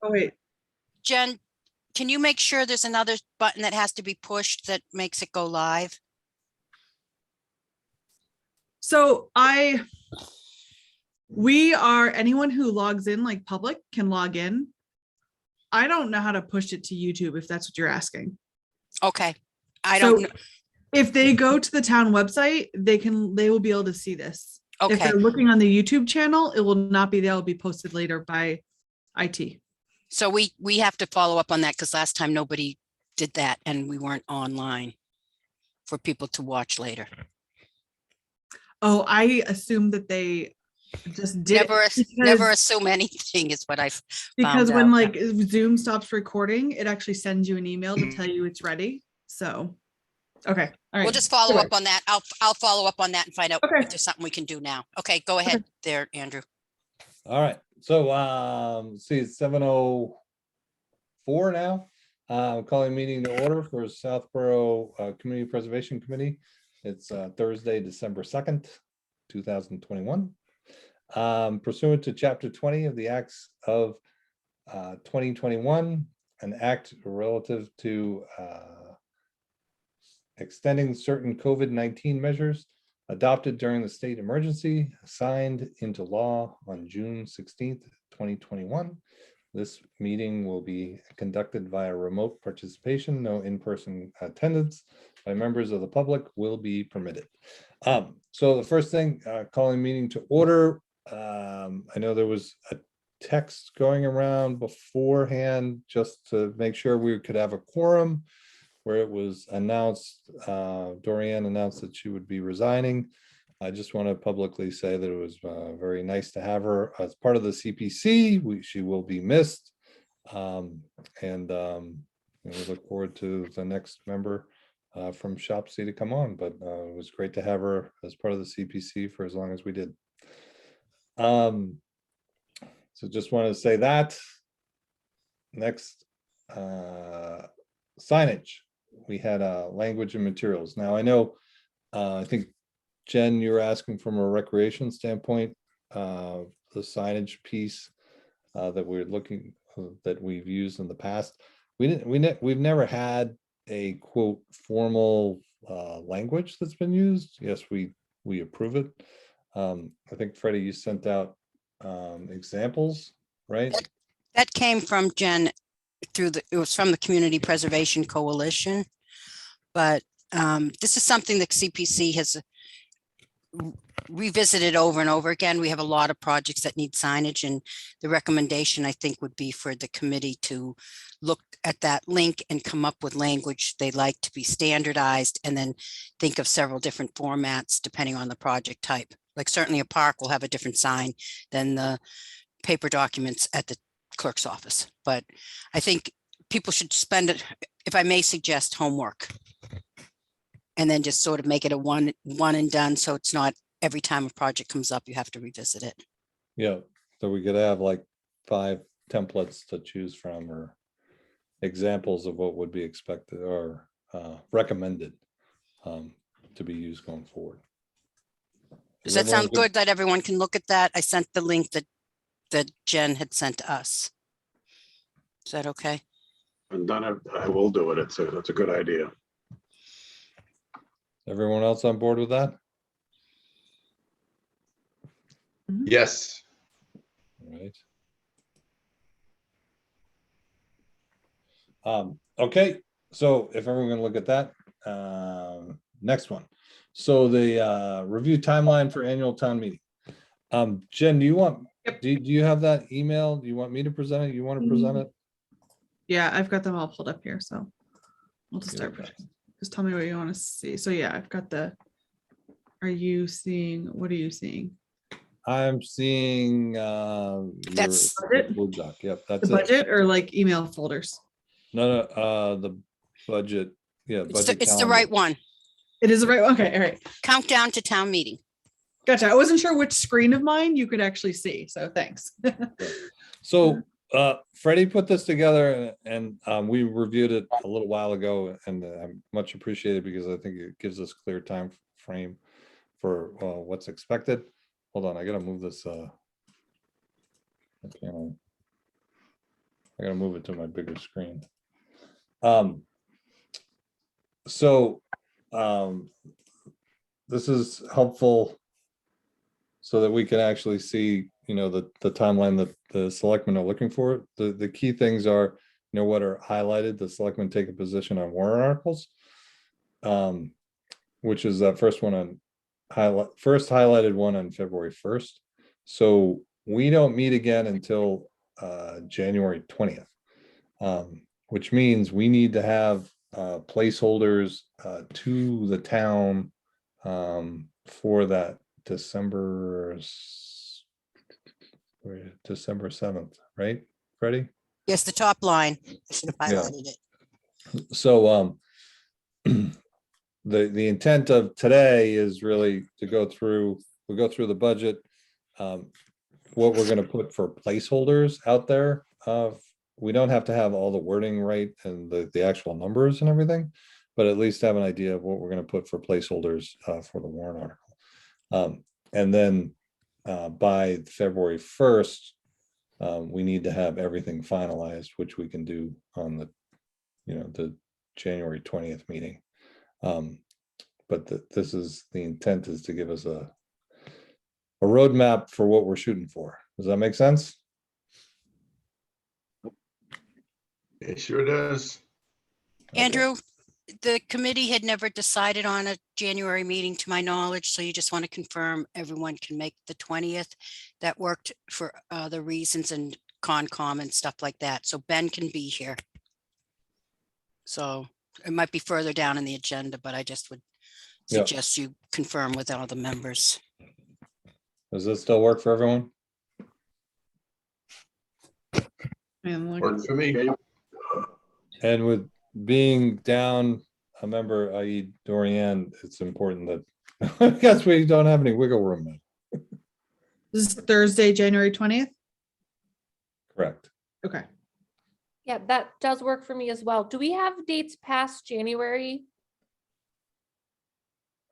Oh, wait. Jen, can you make sure there's another button that has to be pushed that makes it go live? So anyone who logs in, like public, can log in. I don't know how to push it to YouTube if that's what you're asking. Okay. I don't know. If they go to the town website, they will be able to see this. If Okay. they're looking on the YouTube channel, it will not be there. It'll be posted later by IT. So we have to follow up on that because last time nobody did that and we weren't online for people to watch later. Oh, I assume that they just did Never assume anything is what I've because found when out. like Zoom stops recording, it actually sends you an email to tell you it's ready. So okay. All right. We'll just follow up on that. I'll follow up on that and find out Okay. if there's something we can do now. Okay, go ahead there, Andrew. All right. So see, it's 7:04 now. Calling meeting to order for Southborough Community Preservation Committee. It's Thursday, December 2nd, 2021. Pursuant to Chapter 20 of the Acts of 2021, an act relative to extending certain COVID-19 measures adopted during the state emergency, signed into law on June 16th, 2021. This meeting will be conducted via remote participation. No in-person attendance by members of the public will be permitted. So the first thing, calling meeting to order. I know there was a text going around beforehand just to make sure we could have a quorum, where it was announced, Dorianne announced that she would be resigning. I just want to publicly say that it was very nice to have her as part of the CPC. She will be missed. We look forward to the next member from Shopsy to come on, but it was great to have her as part of the CPC for as long as we did. So just want to say that. Next, signage. We had language and materials. Now I know, I think Jen, you're asking from a recreation standpoint, the signage piece that we're looking that we've used in the past. We've never had a quote formal language that's been used. Yes, we approve it. I think Freddie, you sent out examples, right? That came from Jen it was from the Community Preservation Coalition, but this is something that CPC has revisited over and over again. We have a lot of projects that need signage, and the recommendation I think would be for the committee to look at that link and come up with language they'd like to be standardized, and then think of several different formats depending on the project type. Like certainly a park will have a different sign than the paper documents at the clerk's office, but I think people should spend it, if I may suggest, homework, and then just sort of make it a one and done, so it's not every time a project comes up you have to revisit it. Yeah, so we could have like 5 templates to choose from, or examples of what would be expected or recommended to be used going forward. Does that sound good, that everyone can look at that? I sent the link that Jen had sent to us. Is that okay? I've done it. I will do it. That's a good idea. Everyone else on board with that? Yes. All right. Okay, so if everyone can look at that, next one. So the review timeline for annual town meeting. Jen, do you want? Yep. Do you have that email? Do you want me to present it? You want to present it? Yeah, I've got them all pulled up here, so we'll just start. Just tell me what you want to see. So yeah, I've got the. Are you seeing? What are you seeing? I'm seeing that's Word doc. Yep, that's the budget, or like email folders. No, the budget. Yeah, budget. It's the right one. It is the right one. Okay, all right. Countdown to town meeting. Gotcha. I wasn't sure which screen of mine you could actually see, so thanks. So Freddie put this together, and we reviewed it a little while ago, and I'm much appreciated because I think it gives us clear time frame for what's expected. Hold on, I gotta move this. Okay. I gotta move it to my bigger screen. So this is helpful so that we can actually see, the timeline that the selectmen are looking for. The key things are, what are highlighted. The selectmen take a position on warrant articles, which is that first highlighted one on February 1st. So we don't meet again until January 20th, which means we need to have placeholders to the town for that December 7th, right, Freddie? Yes, the top line. I should have Yeah. highlighted it. So the intent of today is really to go through the budget, what we're going to put for placeholders out there. We don't have to have all the wording right and the actual numbers and everything, but at least have an idea of what we're going to put for placeholders for the warrant article. And then by February 1st, we need to have everything finalized, which we can do on the January 20th meeting. But this is the intent, is to give us a roadmap for what we're shooting for. Does that make sense? It sure does. Okay. Andrew, the committee had never decided on a January meeting to my knowledge, so you just want to confirm everyone can make the 20th. That worked for the reasons and Concom and stuff like that. So Ben can be here. So it might be further down in the agenda, but I just would Yep. suggest you confirm with all the members. Does this still work for everyone? And look, Worked for me. And with being down a member, i.e. Dorian, it's important that I guess we don't have any wiggle room now. this is Thursday, January 20th. Correct. Okay. Yeah, that does work for me as well. Do we have dates past January,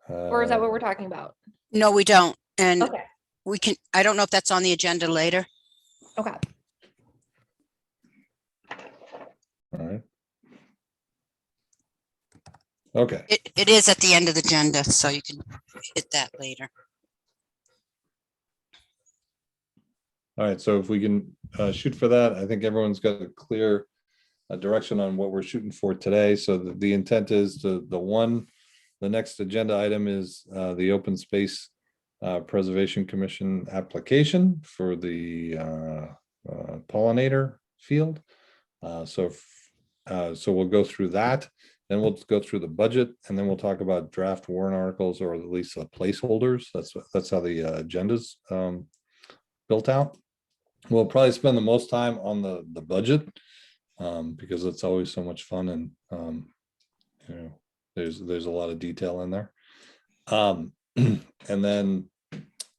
or is that what we're talking about? No, we don't. And Okay, we can, I don't know if that's on the agenda later. okay. All right. Okay. It is at the end of the agenda, so you can hit that later. All right, so if we can shoot for that, I think everyone's got a clear direction on what we're shooting for today. So the intent is the next agenda item is the Open Space Preservation Commission application for the pollinator field. So we'll go through that, then we'll go through the budget, and then we'll talk about draft warrant articles, or at least placeholders. That's how the agenda's built out. We'll probably spend the most time on the budget because it's always so much fun, and there's a lot of detail in there. And then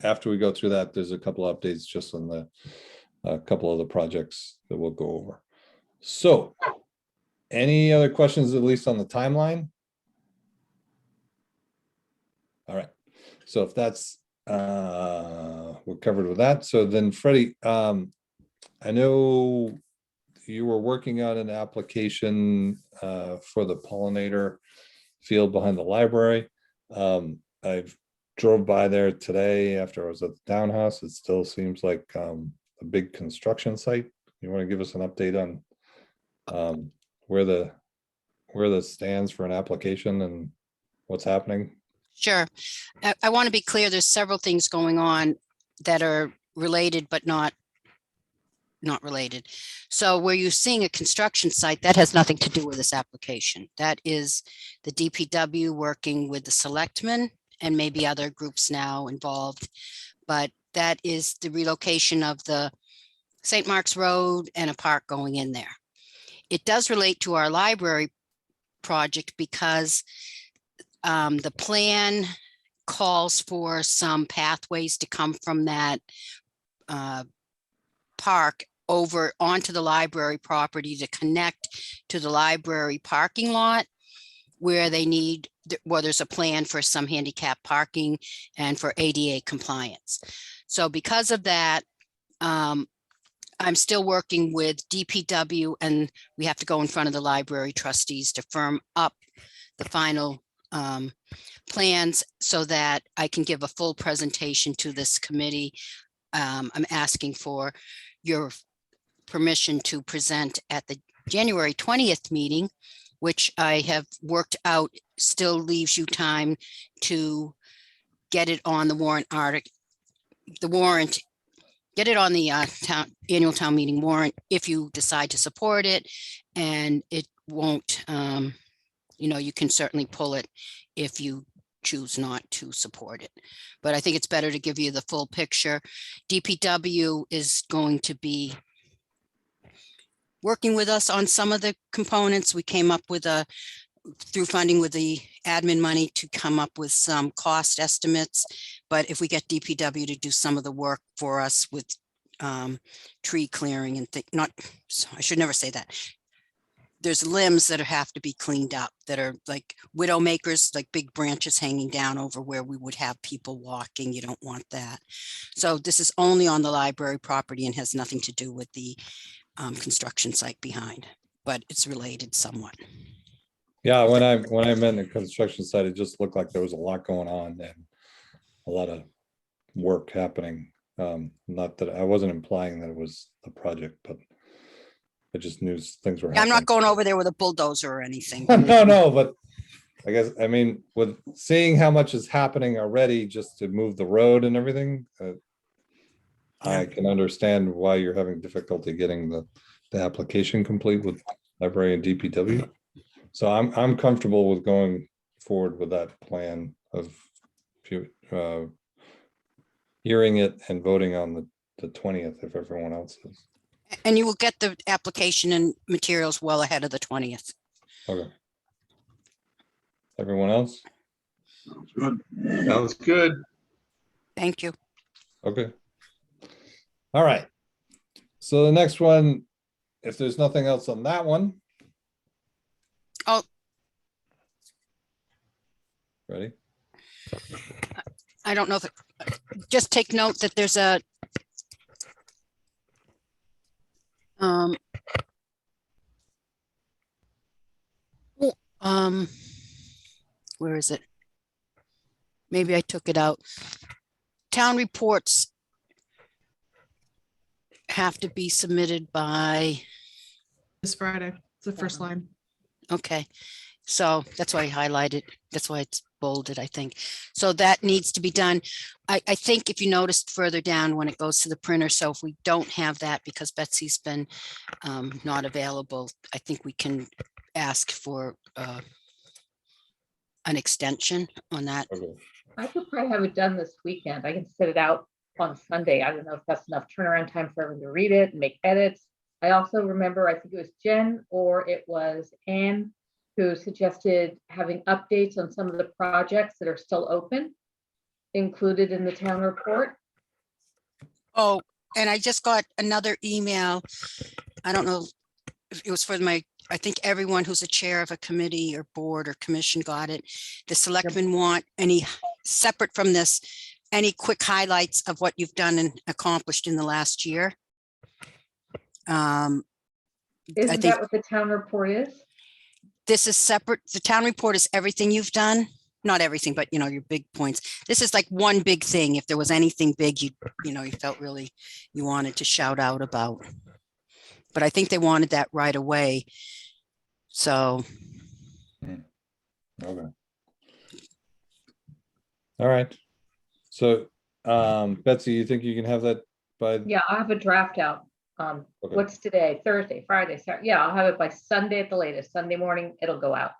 after we go through that, there's a couple of updates just on a couple of the projects that we'll go over. So any other questions, at least on the timeline? All right, so if that's we're covered with that. So then Freddie, I know you were working on an application for the pollinator field behind the library. I've drove by there today after I was at the townhouse. It still seems like a big construction site. You want to give us an update on where the stands for an application and what's happening? Sure. I want to be clear, there's several things going on that are related, but not related. So where you're seeing a construction site, that has nothing to do with this application. That is the DPW working with the selectmen and maybe other groups now involved. But that is the relocation of the St. Mark's Road and a park going in there. It does relate to our library project because the plan calls for some pathways to come from that park over onto the library property to connect to the library parking lot, where there's a plan for some handicap parking and for ADA compliance. So because of that, I'm still working with DPW, and we have to go in front of the library trustees to firm up the final plans so that I can give a full presentation to this committee. I'm asking for your permission to present at the January 20th meeting, which I have worked out still leaves you time to get it on the warrant article, get it on the annual town meeting warrant if you decide to support it, and it won't, you can certainly pull it if you choose not to support it. But I think it's better to give you the full picture. DPW is going to be working with us on some of the components. We came up with through funding with the admin money to come up with some cost estimates. But if we get DPW to do some of the work for us with tree clearing and I should never say that. There's limbs that have to be cleaned up that are like widow makers, like big branches hanging down over where we would have people walking. You don't want that. So this is only on the library property and has nothing to do with the construction site behind, but it's related somewhat. Yeah, when I met the construction site, it just looked like there was a lot going on and a lot of work happening. Not that I wasn't implying that it was a project, but I just knew things were I'm happening. not going over there with a bulldozer or anything. No, but I guess, I mean, with seeing how much is happening already just to move the road and everything, I can understand why you're having difficulty getting the application complete with library and DPW. So I'm comfortable with going forward with that plan of hearing it and voting on the 20th if everyone else is. And you will get the application and materials well ahead of the 20th. Okay. Everyone else? Sounds good. Sounds good. Thank you. Okay. All right. So the next one, if there's nothing else on that one. Oh. Ready? I don't know if just take note that there's a where is it? Maybe I took it out. Town reports have to be submitted by, This Friday, it's the first line. okay. So that's why I highlighted, that's why it's bolded, I think. So that needs to be done. I think if you noticed further down when it goes to the printer, so if we don't have that because Betsy's been not available, I think we can ask for an extension on that. Okay. I could probably have it done this weekend. I can set it out on Sunday. I don't know if that's enough turnaround time for everyone to read it and make edits. I also remember, I think it was Jen or it was Anne who suggested having updates on some of the projects that are still open included in the town report. Oh, and I just got another email. I don't know if it was for I think everyone who's a chair of a committee or board or commission got it. The selectmen want any separate from this, any quick highlights of what you've done and accomplished in the last year. Isn't think- that what the town report is? This is separate. The town report is everything you've done. Not everything, but your big points. This is like one big thing. If there was anything big, you felt really you wanted to shout out about. But I think they wanted that right away. So. Okay. All right. So Betsy, you think you can have that by? Yeah, I'll have a draft out. Okay. What's today? Thursday, Friday, Saturday. Yeah, I'll have it by Sunday at the latest. Sunday morning, it'll go out.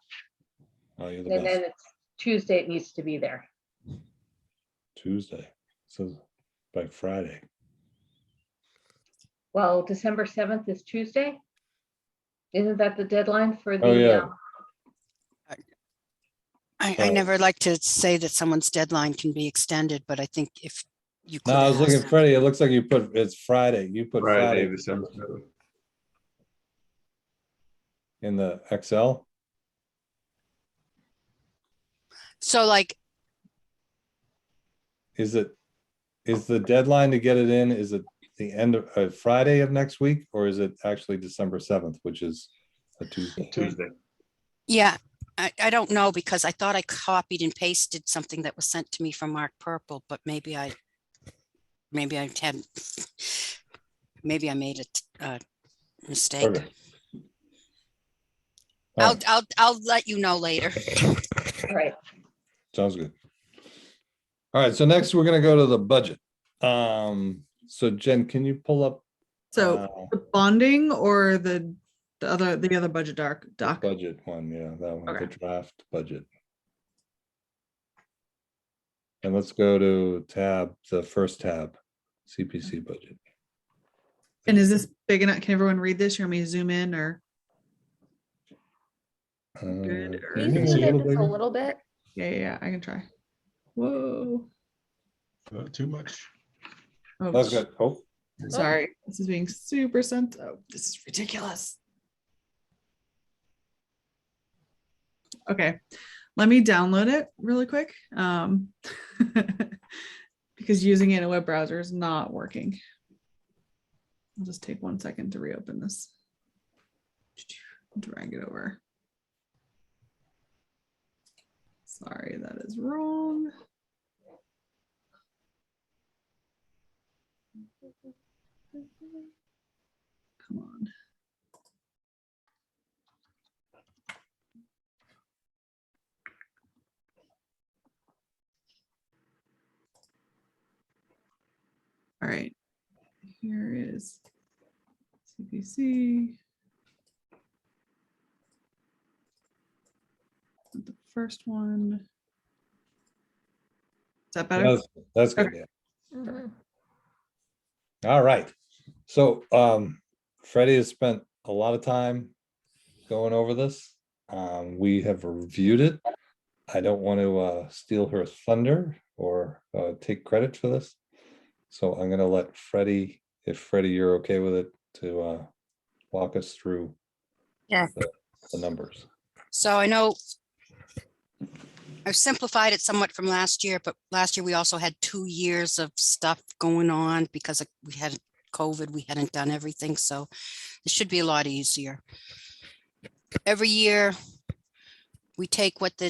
Oh, you're the And best. then it's Tuesday, it needs to be there. Tuesday. So by Friday. Well, December 7th is Tuesday. Isn't that the deadline for the? Oh, yeah. I never like to say that someone's deadline can be extended, but I think if you could. No, I was looking, ask. Freddie, it looks like you put, it's Friday. You put Friday, Friday December 7th. in the Excel. So like, Is the deadline to get it in, is it the end of Friday of next week, or is it actually December 7th, which is a Tuesday? Tuesday. Yeah, I don't know, because I thought I copied and pasted something that was sent to me from Mark Purple, but maybe I hadn't. Maybe I made a mistake. Okay. All right, I'll let you know later. All right. sounds good. All right, so next we're gonna go to the budget. So Jen, can you pull up So the bonding or the other budget doc? budget one? Yeah, that one, the Okay. draft budget. And let's go to the first tab, CPC budget. And is this big enough? Can everyone read this? You want me to zoom in or? Good, or- Can you you need zoom a in little just a bigger? little bit? Yeah, I can try. Whoa. Not too much. Oh, That's good. Oh, sorry. This is being super sent. Oh, this is ridiculous. Okay, let me download it really quick. Because using it in a web browser is not working. I'll just take 1 second to reopen this. Drag it over. Sorry, that is wrong. Come on. All right, here is CPC. The first one. Is that better? that's good. Okay. Yeah. Mhm. All right. So Freddie has spent a lot of time going over this. We have reviewed it. I don't want to steal her thunder or take credit for this. So I'm going to let Freddie, if Freddie, you're okay with it, to walk us through the numbers. So I know I've simplified it somewhat from last year, but last year we also had 2 years of stuff going on because we had COVID, we hadn't done everything. So it should be a lot easier. Every year we take what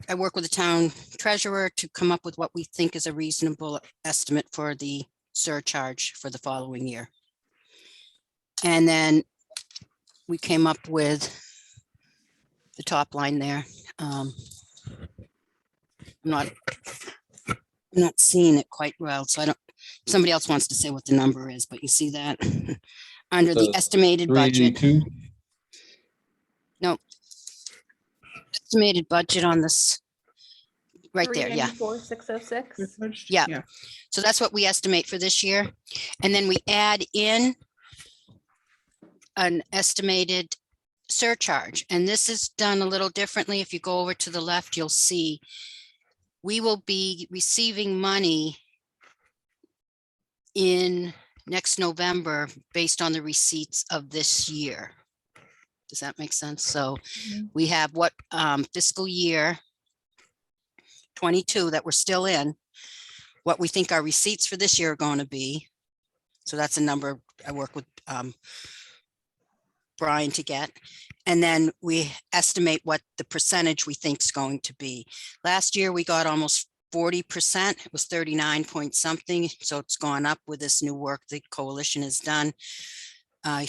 I work with the town treasurer to come up with what we think is a reasonable estimate for the surcharge for the following year. And then we came up with the top line there. I'm not seeing it quite well, so I don't, somebody else wants to say what the number is, but you see that under the estimated budget. 382. No. Estimated budget on this right there, yeah. 394,606. Yeah. So that's what we estimate for this year. And then we add in an estimated surcharge. And this is done a little differently. If you go over to the left, you'll see we will be receiving money in next November based on the receipts of this year. Does that make sense? So we have what fiscal year 22 that we're still in, what we think our receipts for this year are going to be. So that's a number I work with Brian to get. And then we estimate what the percentage we think is going to be. Last year, we got almost 40%. It was 39 point something. So it's gone up with this new work the coalition has done. I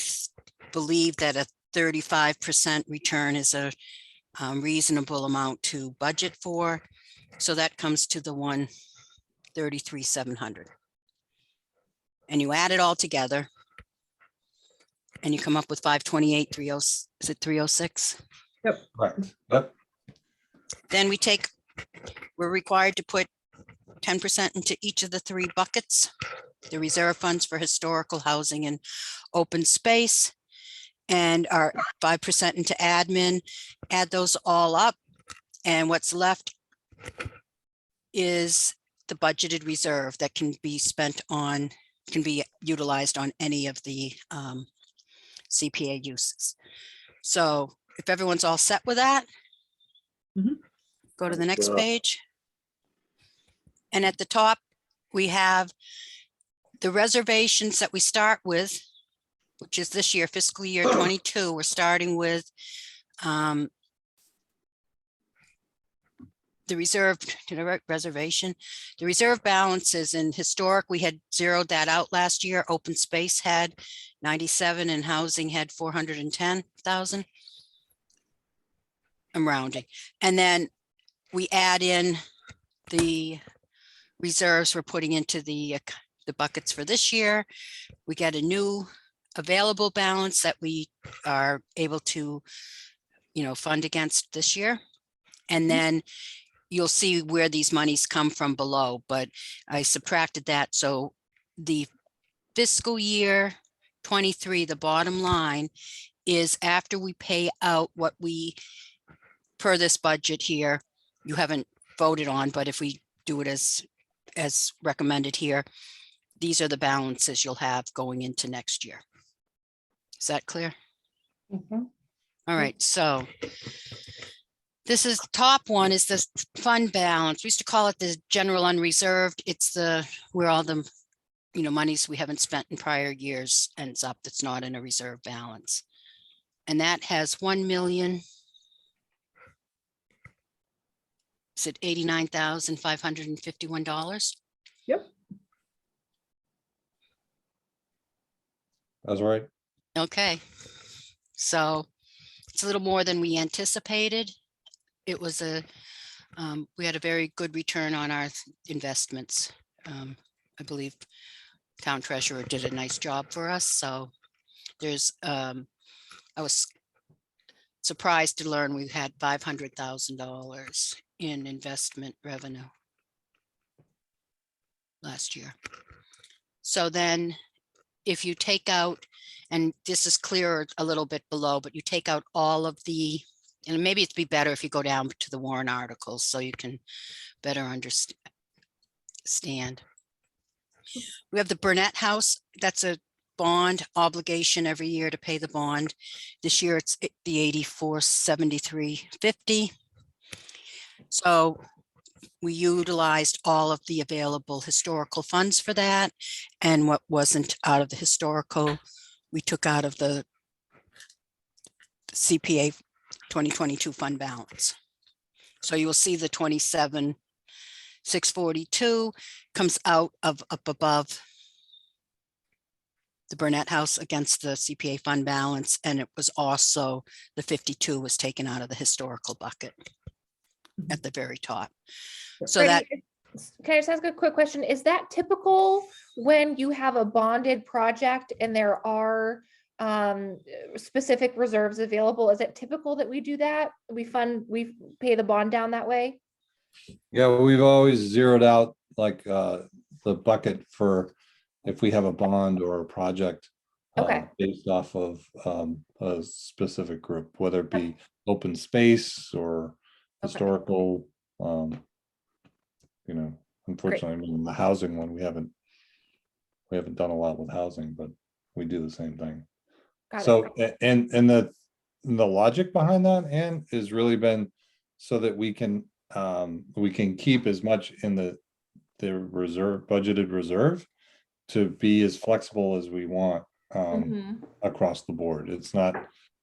believe that a 35% return is a reasonable amount to budget for. So that comes to the 133,700. And you add it all together and you come up with 528,30. Is it 306? Correct. Yep. Then we're required to put 10% into each of the 3 buckets. The reserve funds for historical housing and open space, and our 5% into admin. Add those all up, and what's left is the budgeted reserve that can be utilized on any of the CPA uses. So if everyone's all set with that, go to the next page. And at the top, we have the reservations that we start with, which is this year, fiscal year 22, we're starting with the reserved, did I write reservation? The reserve balances in historic, we had zeroed that out last year. Open space had 97 and housing had 410,000. I'm rounding. And then we add in the reserves we're putting into the buckets for this year. We get a new available balance that we are able to, fund against this year. And then you'll see where these monies come from below, but I subtracted that. So the fiscal year 23, the bottom line is after we pay out what we, per this budget here, you haven't voted on, but if we do it as recommended here, these are the balances you'll have going into next year. Is that clear? Mhm. All right, so this is top one is the fund balance. We used to call it the general unreserved. It's where all the monies we haven't spent in prior years ends up. That's not in a reserve balance, and that has 1 million. Is it $89,551? Yep. That's right. Okay, so it's a little more than we anticipated. It was we had a very good return on our investments. I believe town treasurer did a nice job for us. So there's, I was surprised to learn we had $500,000 in investment revenue last year. So then if you take out, and this is clearer a little bit below, but you take out all of the, and maybe it'd be better if you go down to the warrant articles so you can better understand. We have the Burnett House. That's a bond obligation every year to pay the bond. This year it's the $84,7350. So we utilized all of the available historical funds for that, and what wasn't out of the historical, we took out of the CPA 2022 fund balance. So you will see the 27,642 comes out of up above the Burnett House against the CPA fund balance, and it was also the 52 was taken out of the historical bucket at the very top. So that, Freddie, can I just ask a quick question? Is that typical when you have a bonded project and there are specific reserves available? Is it typical that we do that? We pay the bond down that way? Yeah, we've always zeroed out like the bucket for if we have a bond or a project Okay. based off of a specific group, whether it be open space or historical. Unfortunately, I mean, the housing one, we haven't done a lot with housing, but we do the same thing. Got So, it. and the logic behind that, Anne, has really been so that we can keep as much in the reserve, budgeted reserve, to be as flexible as we want across the board. It's not,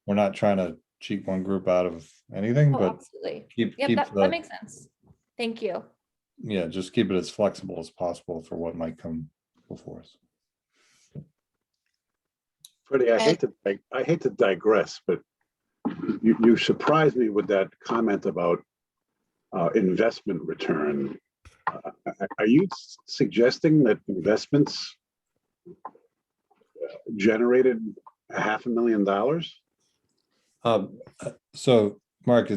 we're not trying to cheat one group out of anything, Oh, but absolutely. keep That makes sense. Thank you. yeah, just keep it as flexible as possible for what might come before us. Freddie, I hate to digress, but you surprised me with that comment about investment return. Are you suggesting that investments generated $500,000? So Mark,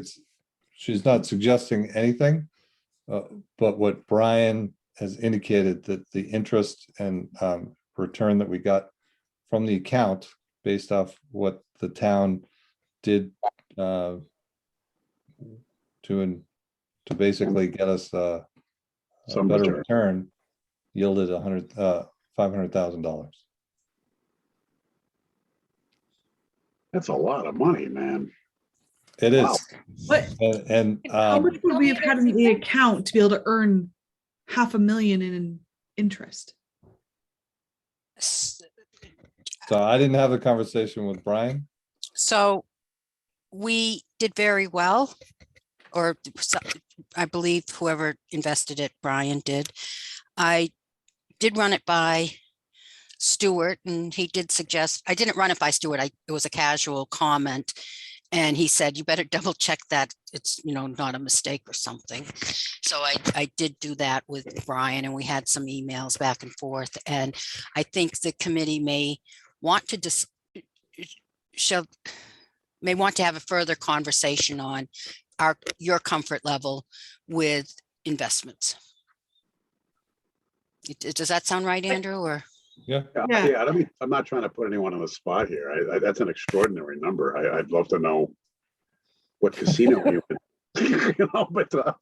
she's not suggesting anything, but what Brian has indicated that the interest and return that we got from the account based off what the town did to basically get us a Some better return. return yielded $500,000. That's a lot of money, man. It is. Wow. What, And how much would we have had in the account to be able to earn $500,000 in interest? So I didn't have a conversation with Brian. So we did very well, or I believe whoever invested it, Brian did. I did run it by Stuart, and he did suggest, I didn't run it by Stuart. It was a casual comment. And he said, you better double check that it's, not a mistake or something. So I did do that with Brian, and we had some emails back and forth. And I think the committee may want to have a further conversation on your comfort level with investments. Does that sound right, Andrew? Or Yeah. Yeah, I'm not trying to put anyone on the spot here. That's an extraordinary number. I'd love to know what casino you went, but no.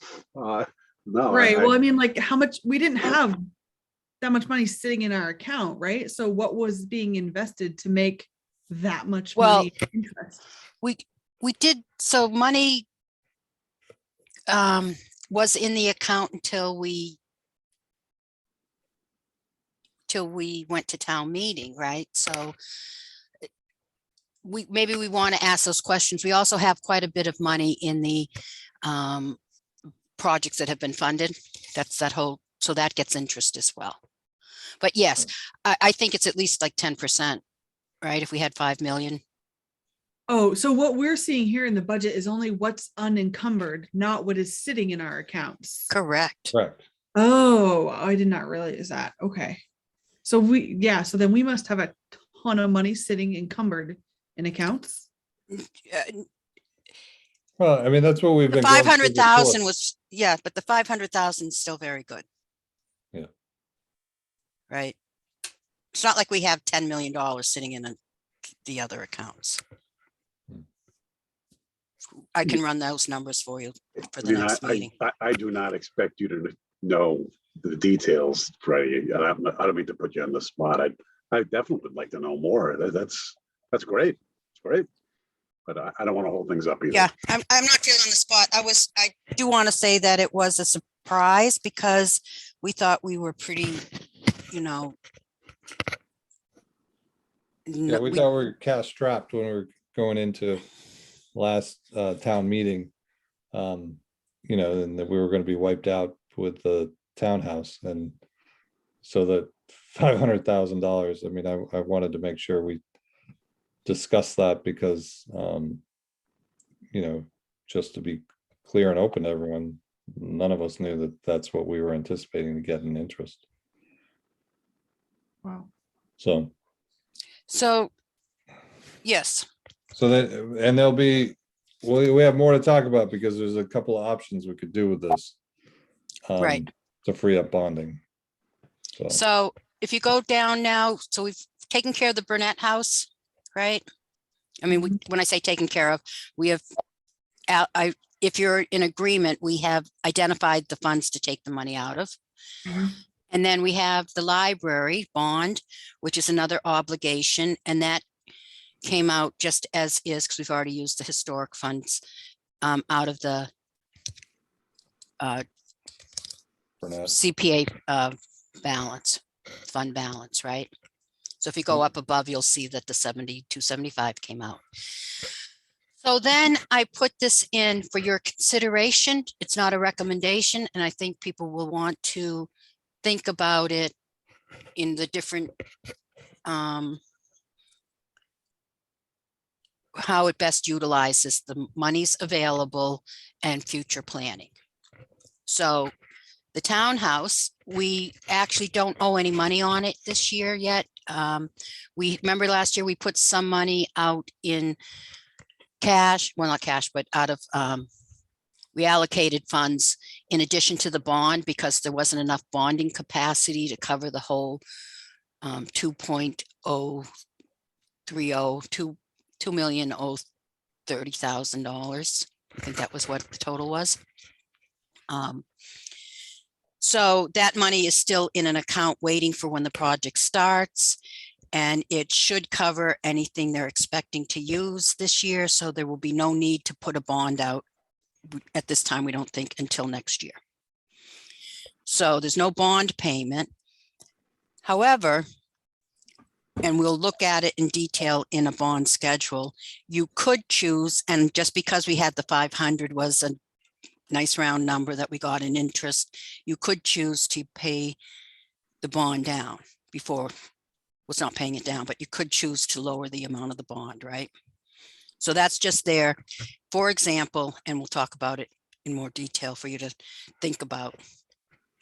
Right. Well, I mean, like how much, we didn't have that much money sitting in our account, right? So what was being invested to make that much money interest? we did, so money was in the account until we went to town meeting, right? So maybe we want to ask those questions. We also have quite a bit of money in the projects that have been funded. That's that whole, so that gets interest as well. But yes, I think it's at least like 10%, right? If we had 5 million. Oh, so what we're seeing here in the budget is only what's unencumbered, not what is sitting in our accounts. Correct. Correct. Oh, I did not realize that. Okay. So so then we must have a ton of money sitting encumbered in accounts. Well, I mean, that's what we've The been. going through 500,000 before. was, yeah, but the 500,000 is still very good. Yeah. Right. It's not like we have $10 million sitting in the other accounts. I can run those numbers for you for the next meeting. I do not expect you to know the details, Freddie. I don't mean to put you on the spot. I definitely would like to know more. That's great. It's great. But I don't want to hold things up either. Yeah, I'm not feeling on the spot. I do want to say that it was a surprise because we thought we were pretty, Yeah, we thought we were cash strapped when we were going into last town meeting. And that we were going to be wiped out with the townhouse, and so that $500,000. I mean, I wanted to make sure we discuss that because just to be clear and open to everyone, none of us knew that that's what we were anticipating to get in interest. Wow. So yes. So that, and there'll be, we have more to talk about because there's a couple of options we could do with this. Right. To free up bonding. So if you go down now, so we've taken care of the Burnett House, right? I mean, when I say taken care of, we have, if you're in agreement, we have identified the funds to take the money out of. Mhm. And then we have the library bond, which is another obligation. And that came out just as is, because we've already used the historic funds out of the Burnett. CPA fund balance, right? So if you go up above, you'll see that the 7275 came out. So then I put this in for your consideration. It's not a recommendation, and I think people will want to think about it in the different how it best utilizes the monies available and future planning. So the townhouse, we actually don't owe any money on it this year yet. We remember last year we put some money out in cash, well, not cash, but out of we allocated funds in addition to the bond because there wasn't enough bonding capacity to cover the whole $2,030,000. I think that was what the total was. So that money is still in an account waiting for when the project starts, and it should cover anything they're expecting to use this year. So there will be no need to put a bond out at this time, we don't think, until next year. So there's no bond payment. However, and we'll look at it in detail in a bond schedule. You could choose, and just because we had the 500 was a nice round number that we got in interest, you could choose to pay the bond down before, was not paying it down, but you could choose to lower the amount of the bond, right? So that's just there, for example, and we'll talk about it in more detail for you to think about.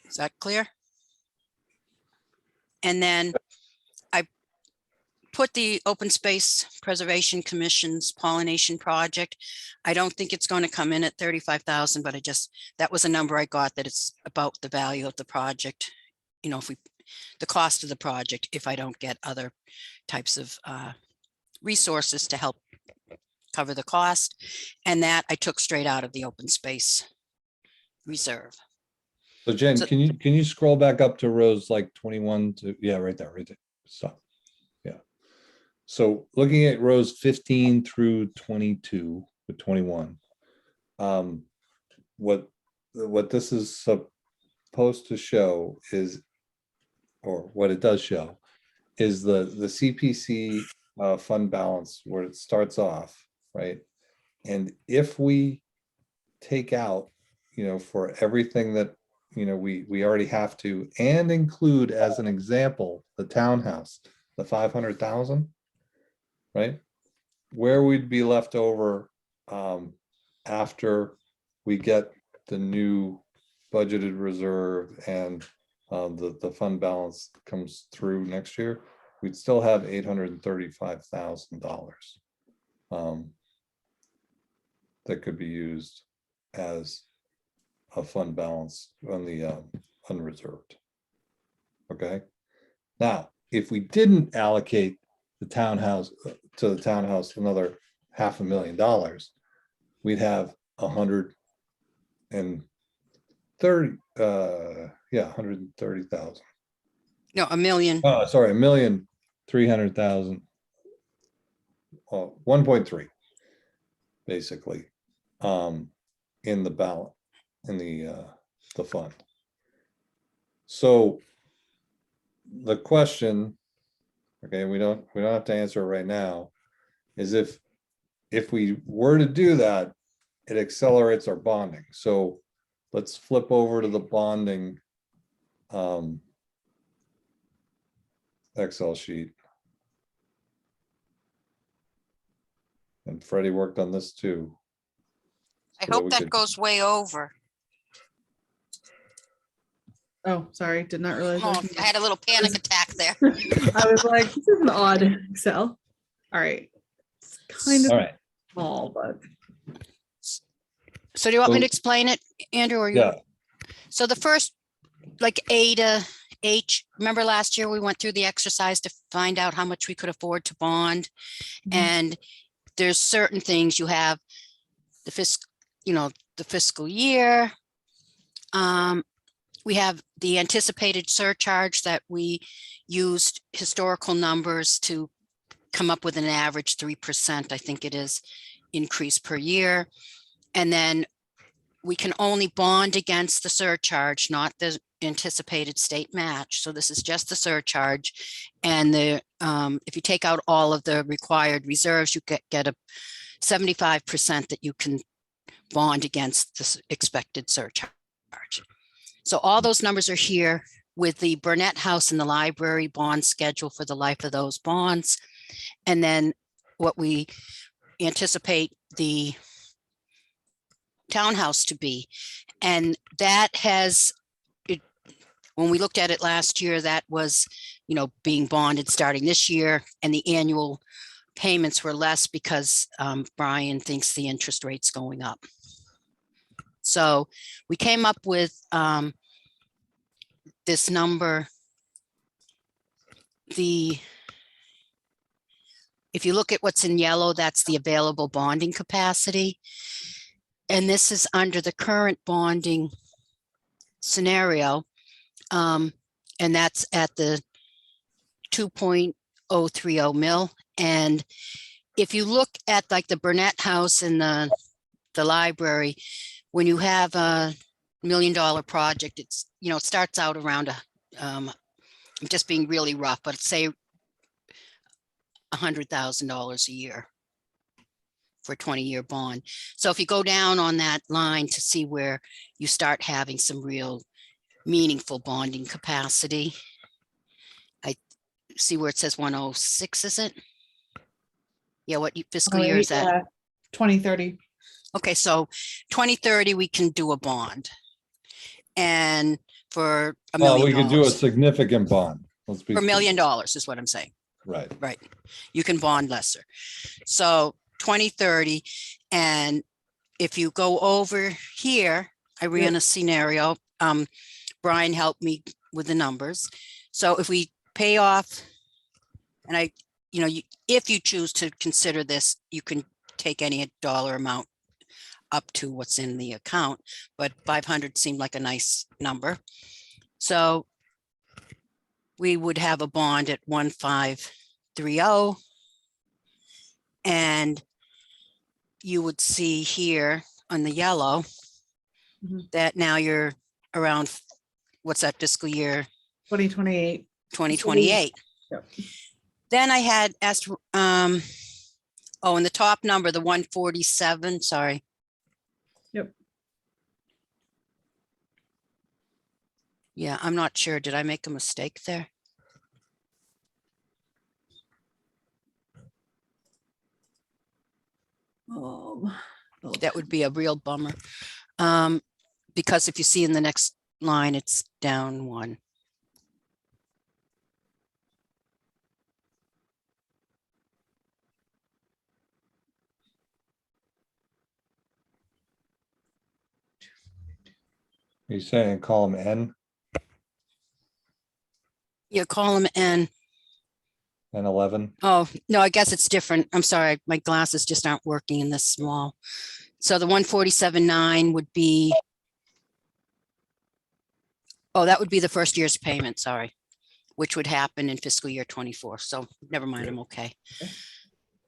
Is that clear? And then I put the Open Space Preservation Commission's pollination project. I don't think it's going to come in at 35,000, but that was a number I got, that it's about the value of the project. You know, the cost of the project, if I don't get other types of resources to help cover the cost. And that I took straight out of the open space reserve. So Jen, So- can you scroll back up to rows like 21 to, yeah, right there. Stop. Yeah. So looking at rows 15 through 22 to 21, what this is supposed to show is, or what it does show, is the CPC fund balance where it starts off, right? And if we take out, for everything that, we already have to, and include as an example, the townhouse, the 500,000, right? Where we'd be left over after we get the new budgeted reserve and the fund balance comes through next year, we'd still have $835,000 that could be used as a fund balance on the unreserved. Okay. Now, if we didn't allocate the townhouse to the townhouse another $500,000, we'd have 130,000. No, $1 million. Oh, sorry, 1,300,000. 1.3, basically, in the balance, in the fund. So the question, okay, we don't have to answer it right now, is if we were to do that, it accelerates our bonding. So let's flip over to the bonding Excel sheet. And Freddie worked on this too. I so hope we that could- goes way over. Oh, sorry, did not realize. Oh, I had a little panic attack there. I was like, this is an odd Excel. All right. It's kind of All right, small, but So do you want me to So- explain it, Andrew, or you? yeah, So the first, like A to H, remember last year we went through the exercise to find out how much we could afford to bond? Mhm. And there's certain things you have, the fiscal year. We have the anticipated surcharge that we used historical numbers to come up with an average 3%, I think it is, increase per year. And then we can only bond against the surcharge, not the anticipated state match. So this is just the surcharge. And if you take out all of the required reserves, you get a 75% that you can bond against the expected surcharge. So all those numbers are here with the Burnett House and the library bond schedule for the life of those bonds. And then what we anticipate the townhouse to be. And that when we looked at it last year, that was, being bonded starting this year, and the annual payments were less because Brian thinks the interest rate's going up. So we came up with this number. If you look at what's in yellow, that's the available bonding capacity. And this is under the current bonding scenario. And that's at the 2.030 mil. And if you look at like the Burnett House and the library, when you have a $1 million project, it's, it starts out around I'm just being really rough, but say $100,000 a year for a 20-year bond. So if you go down on that line to see where you start having some real meaningful bonding capacity, I see where it says 106, is it? Yeah, what fiscal year is that? 2030. Okay, so 2030, we can do a bond. And for $1 Well, million. we could do a significant bond. Let's be For $1 million specific. is what I'm saying. Right. Right. You can bond lesser. So 2030. And if you go over here, I ran a scenario. Brian helped me with the numbers. So if we pay off, and if you choose to consider this, you can take any dollar amount up to what's in the account, but 500 seemed like a nice number. So we would have a bond at 1530. And you would see here on the yellow that now you're around, what's that fiscal year? 2028. 2028. Yep. Then I had asked, and the top number, the 147, sorry. Yep. Yeah, I'm not sure. Did I make a mistake there? That would be a real bummer. Because if you see in the next line, it's down one. You're saying column N Yeah, column N. and 11? Oh, no, I guess it's different. I'm sorry. My glasses just aren't working in this small. So the 147.9 would be, that would be the first year's payment, sorry, which would happen in fiscal year 24. So never mind, I'm okay.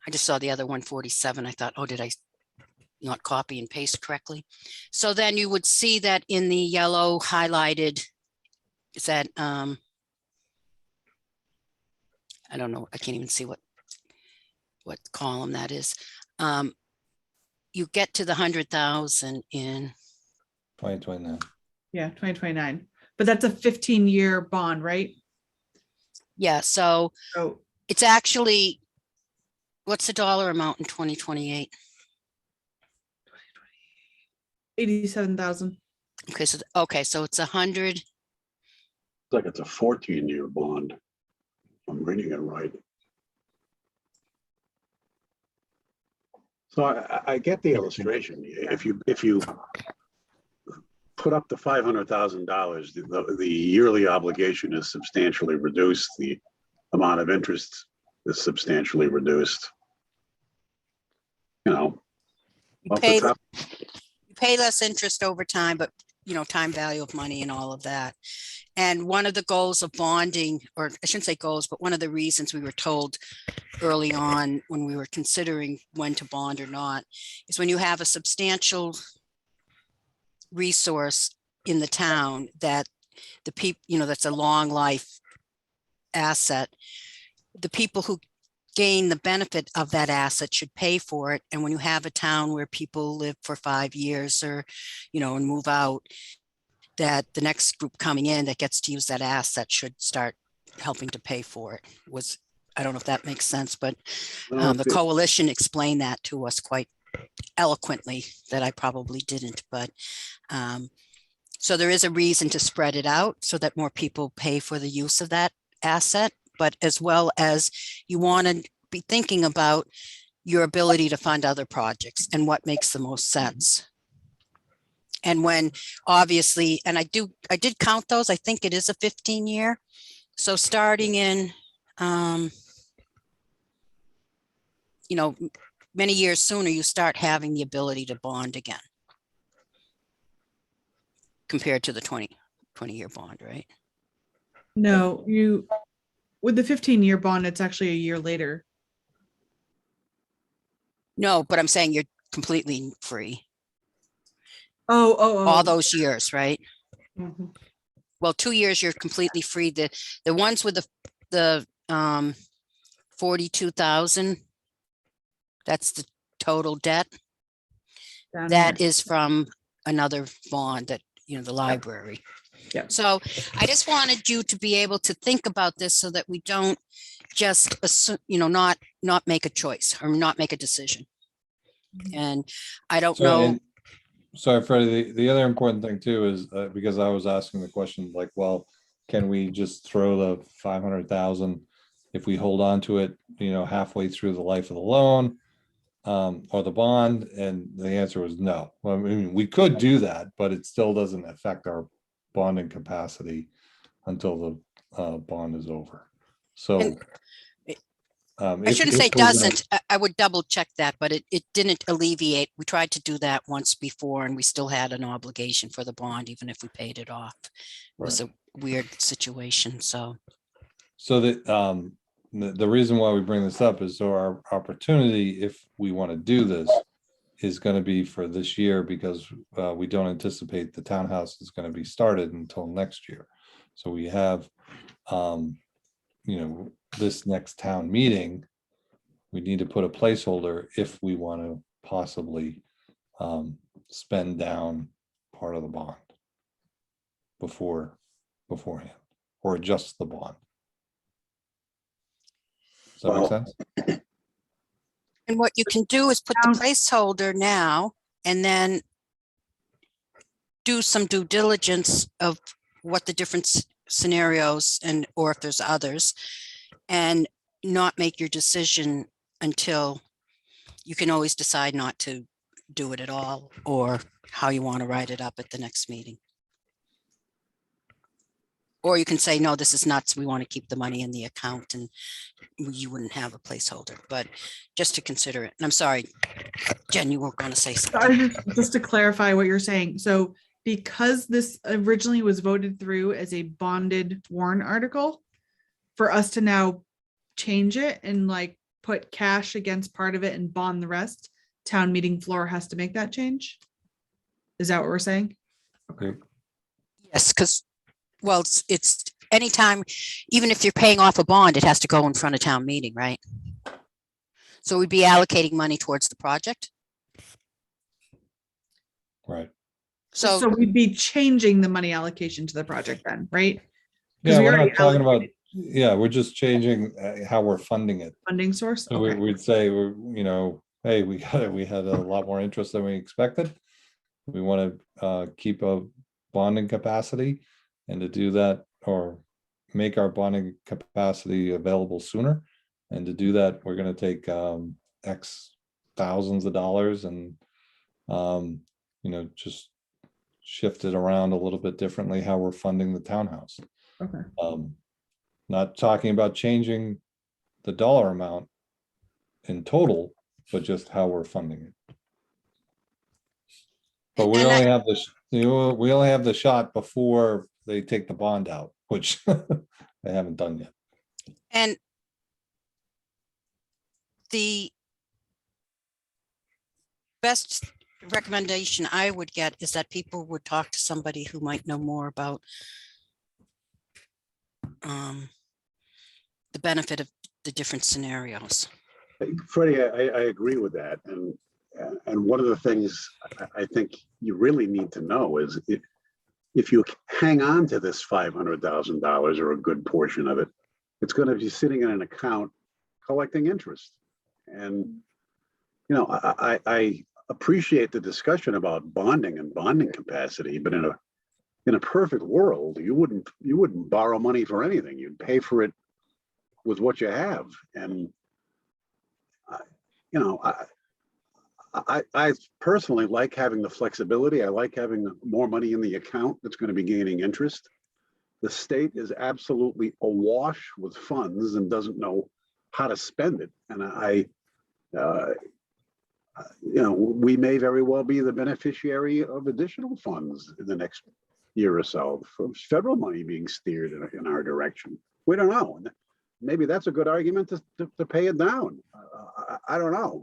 I just saw the other 147. I thought, did I not copy and paste correctly? So then you would see that in the yellow highlighted, is that, I don't know, I can't even see what column that is. You get to the 100,000 in 2029. Yeah, 2029. But that's a 15-year bond, right? Yeah, so So it's actually, what's the dollar amount in 2028? 87,000. Okay, so it's 100. It's like it's a 14-year bond. I'm reading it right. So I get the illustration. If you put up the $500,000, the yearly obligation is substantially reduced. The amount of interest is substantially reduced. You pay less interest over time, but time value of money and all of that. And one of the goals of bonding, or I shouldn't say goals, but one of the reasons we were told early on when we were considering when to bond or not, is when you have a substantial resource in the town that the people, that's a long life asset, the people who gain the benefit of that asset should pay for it. And when you have a town where people live for 5 years or, and move out, that the next group coming in that gets to use that asset should start helping to pay for it. I don't know if that makes sense, but the coalition explained that to us quite eloquently that I probably didn't, but so there is a reason to spread it out so that more people pay for the use of that asset, but as well as you want to be thinking about your ability to fund other projects and what makes the most sense. And when obviously, and I did count those, I think it is a 15-year. So starting in, many years sooner, you start having the ability to bond again compared to the 20-year bond, right? No, with the 15-year bond, it's actually a year later. No, but I'm saying you're completely free. Oh. All those years, right? Mhm. Well, 2 years, you're completely free. The ones with the 42,000. That's the total debt. Down That here. is from another bond that, the library. Yep. So I just wanted you to be able to think about this so that we don't just assume, not make a choice or not make a decision. And I don't So, know. and- Sorry, Freddie, the other important thing too is, because I was asking the question like, well, can we just throw the 500,000 if we hold on to it, halfway through the life of the loan, or the bond? And the answer was no. Well, I mean, we could do that, but it still doesn't affect our bonding capacity until the bond is over. So And I if- shouldn't if say we're gonna- doesn't, I would double check that, but it didn't alleviate. We tried to do that once before and we still had an obligation for the bond, even if we paid it off. It was a weird situation, so. So that the reason why we bring this up is so our opportunity, if we want to do this, is going to be for this year, because we don't anticipate the townhouse is going to be started until next year. So we have, this next town meeting, we need to put a placeholder if we want to possibly spend down part of the bond beforehand, or adjust the bond. Does that make Well, sense? And what you can do is put the Sounds- placeholder now and then do some due diligence of what the different scenarios or if there's others, and not make your decision until you can always decide not to do it at all, or how you want to write it up at the next meeting. Or you can say, no, this is nuts. We want to keep the money in the account, and you wouldn't have a placeholder, but just to consider it. And I'm sorry, Jen, you were going to say something. Just to clarify what you're saying. So because this originally was voted through as a bonded warrant article, for us to now change it and like put cash against part of it and bond the rest, town meeting floor has to make that change? Is that what we're saying? Okay. Yes, because, well, it's anytime, even if you're paying off a bond, it has to go in front of town meeting, right? So we'd be allocating money towards the project. Right. So we'd be changing the money allocation to the project then, right? 'Cause Yeah, we we're already not talking about, allocated we're just changing how we're funding it. funding source. So Okay. we'd say, hey, we had a lot more interest than we expected. We want to keep a bonding capacity, and to do that, or make our bonding capacity available sooner. And to do that, we're going to take X thousands of dollars and, just shift it around a little bit differently how we're funding the townhouse. Okay. Not talking about changing the dollar amount in total, but just how we're funding it. But we And only have this, we only have the shot before they take the bond out, which they haven't done yet. And the best recommendation I would get is that people would talk to somebody who might know more about the benefit of the different scenarios. Freddie, I agree with that. And one of the things I think you really need to know is if you hang on to this $500,000 or a good portion of it, it's going to be sitting in an account collecting interest. And, I appreciate the discussion about bonding and bonding capacity, but in a perfect world, you wouldn't borrow money for anything. You'd pay for it with what you have. And I personally like having the flexibility. I like having more money in the account that's going to be gaining interest. The state is absolutely awash with funds and doesn't know how to spend it. And we may very well be the beneficiary of additional funds in the next year or so, from federal money being steered in our direction. We don't know. And maybe that's a good argument to pay it down. I don't know,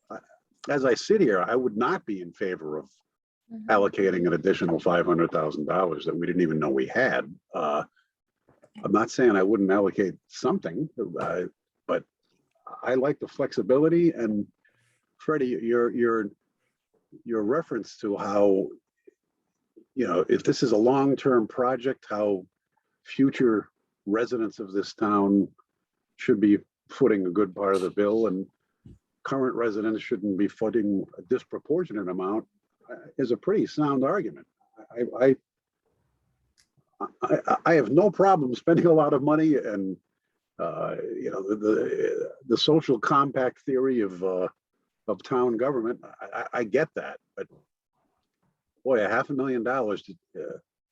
but as I sit here, I would not be in favor of allocating an additional $500,000 that we didn't even know we had. I'm not saying I wouldn't allocate something, but I like the flexibility. And Freddie, your reference to how, if this is a long-term project, how future residents of this town should be footing a good part of the bill, and current residents shouldn't be footing a disproportionate amount, is a pretty sound argument. I have no problem spending a lot of money, and the social compact theory of town government. I get that, but boy, $500,000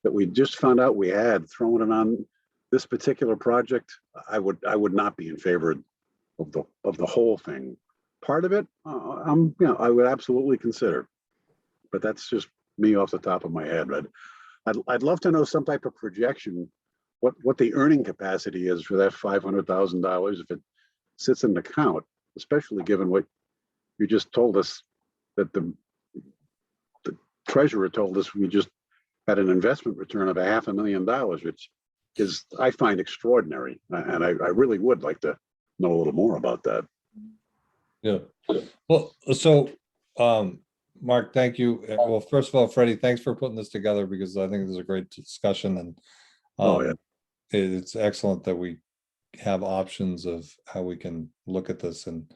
that we just found out we had, throwing it on this particular project, I would not be in favor of the whole thing. Part of it, I would absolutely consider, but that's just me off the top of my head. But I'd love to know some type of projection, what the earning capacity is for that $500,000 if it sits in the account, especially given what you just told us, that the treasurer told us we just had an investment return of $500,000, which is, I find, extraordinary. And I really would like to know a little more about that. Yeah. Well, so, Mark, thank you. Well, first of all, Freddie, thanks for putting this together, because I think this is a great discussion, and Yeah. it's excellent that we have options of how we can look at this and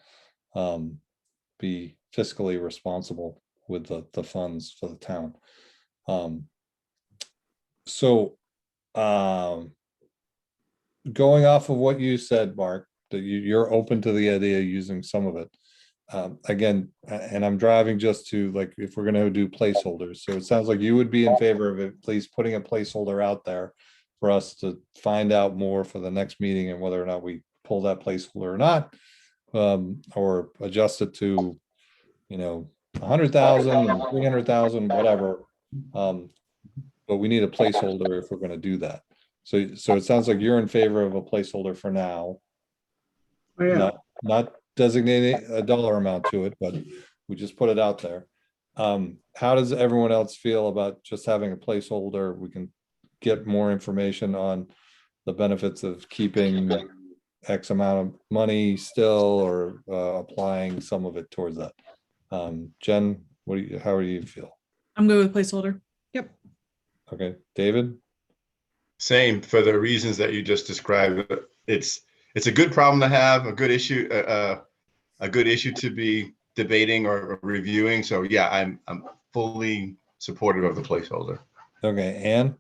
be fiscally responsible with the funds for the town. Going off of what you said, Mark, that you're open to the idea of using some of it. Again, and I'm driving just to, like, if we're going to do placeholders. So it sounds like you would be in favor of at least putting a placeholder out there for us to find out more for the next meeting, and whether or not we pull that placeholder or not, or adjust it to, 100,000 or 300,000, whatever. But we need a placeholder if we're going to do that. So it sounds like you're in favor of a placeholder for now. Yeah. Not designating a dollar amount to it, but we just put it out there. How does everyone else feel about just having a placeholder? We can get more information on the benefits of keeping X amount of money still, or applying some of it towards that. Jen, how do you feel? I'm good with placeholder. Yep. Okay, David? Same, for the reasons that you just described. It's a good problem to have, a good issue to be debating or reviewing. So yeah, I'm fully supportive of the placeholder. Okay, Anne?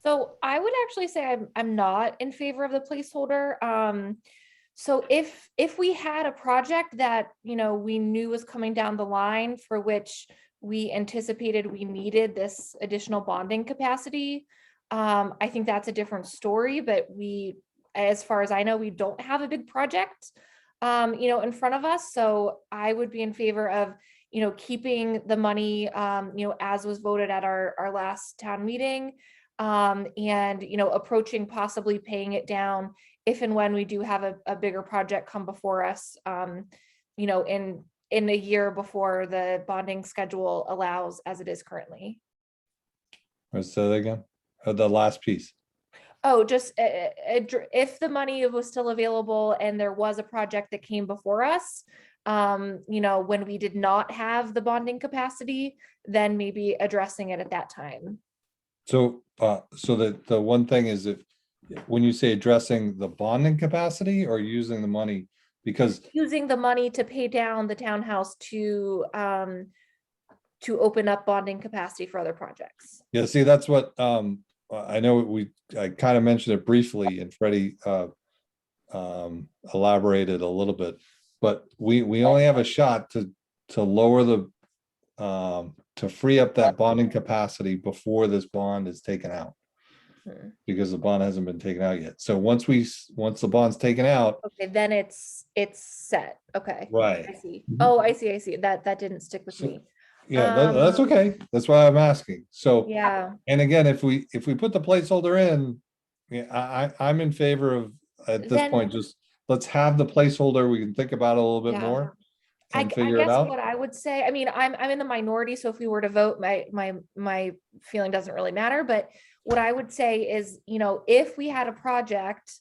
So I would actually say I'm not in favor of the placeholder. So if we had a project that, we knew was coming down the line, for which we anticipated we needed this additional bonding capacity, I think that's a different story. But as far as I know, we don't have a big project, in front of us. So I would be in favor of, keeping the money, as was voted at our last town meeting, and, approaching possibly paying it down if and when we do have a bigger project come before us, in a year before the bonding schedule allows, as it is currently. Let's say that again. The last piece. Oh, just if the money was still available and there was a project that came before us, when we did not have the bonding capacity, then maybe addressing it at that time. So the one thing is, when you say addressing the bonding capacity, or using the money, because using the money to pay down the townhouse to open up bonding capacity for other projects. yeah, see, that's what I know. I kind of mentioned it briefly, and Freddie elaborated a little bit, but we only have a shot to lower the to free up that bonding capacity before this bond is taken out, because the bond hasn't been taken out yet. So once the bond's taken out, okay, then it's set. Okay, right? I see. Oh, I see. That didn't stick with me. Yeah, that's okay. That's why I'm asking. So Yeah. And again, if we put the placeholder in, yeah, I'm in favor of, at this point, just let's have the placeholder. We can think about it a little bit more I and figure it guess out. what I would say, I mean, I'm in the minority, so if we were to vote, my feeling doesn't really matter. But what I would say is, if we had a project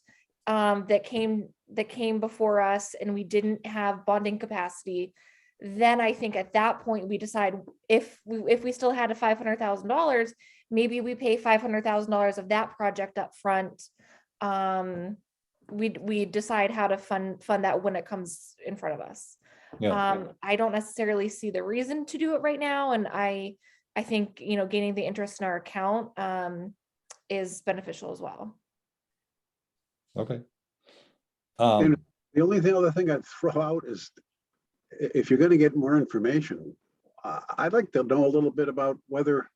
that came that came before us and we didn't have bonding capacity, then I think at that point we decide if we still had a $500,000, maybe we pay $500,000 of that project up front. We decide how to fund that when it comes in front of us. Yeah. I don't necessarily see the reason to do it right now, and I think gaining the interest in our account is beneficial as well. Okay. And the only other thing I'd throw out is, if you're going to get more information, I'd like to know a little bit about whether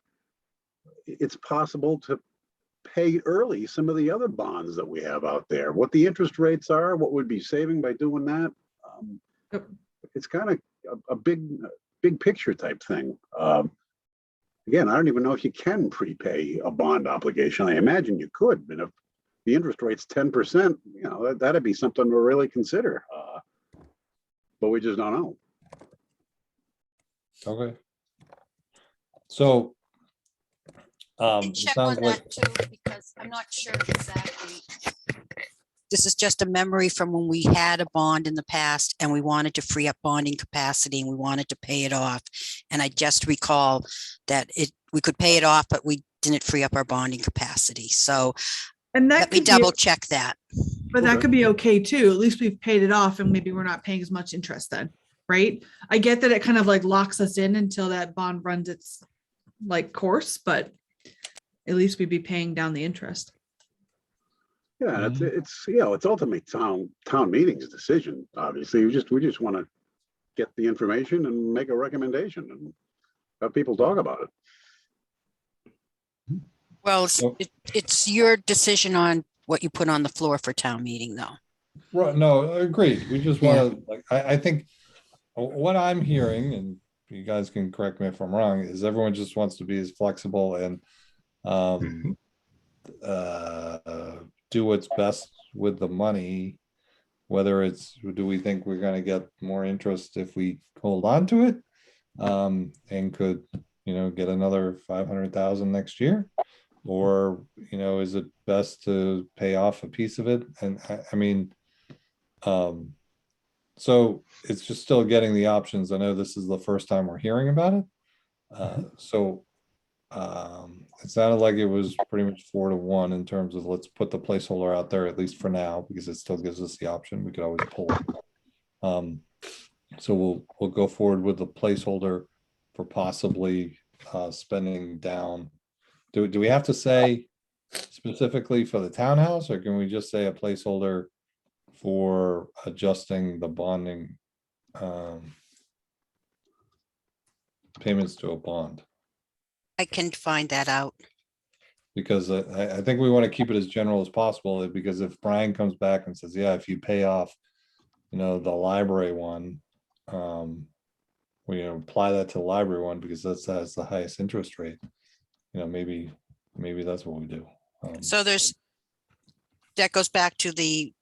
it's possible to pay early some of the other bonds that we have out there, what the interest rates are, what we'd be saving by doing that. It's kind of a big picture type thing. Again, I don't even know if you can prepay a bond obligation. I imagine you could, but if the interest rate's 10%, that'd be something to really consider. But we just don't know. Okay. So, And it check on sounds like, that too, because I'm not sure exactly. This is just a memory from when we had a bond in the past and we wanted to free up bonding capacity and we wanted to pay it off. And I just recall that we could pay it off, but we didn't free up our bonding capacity. So And that let me could double check that. but that Okay. could be okay too. At least we've paid it off and maybe we're not paying as much interest then, right? I get that it kind of like locks us in until that bond runs its course, but at least we'd be paying down the interest. Yeah, it's ultimately town meeting's decision. Obviously, we just want to get the information and make a recommendation and have people talk about it. Well, Well- it's your decision on what you put on the floor for town meeting though. right, no, agreed. We just want to, I think what I'm hearing, and you guys can correct me if I'm wrong, is everyone just wants to be as flexible and do what's best with the money, whether it's, do we think we're going to get more interest if we hold on to it, and could, get another 500,000 next year, or, is it best to pay off a piece of it? And I mean, so it's just still getting the options. I know this is the first time we're hearing about it. It sounded like it was pretty much 4-1 in terms of let's put the placeholder out there, at least for now, because it still gives us the option. We could always pull it. So we'll go forward with the placeholder for possibly spending down. Do we have to say specifically for the townhouse, or can we just say a placeholder for adjusting the bonding payments to a bond? I can find that out. Because I think we want to keep it as general as possible, because if Brian comes back and says, yeah, if you pay off, the library one, we apply that to the library one because that's the highest interest rate, maybe that's what we do. So that goes back to do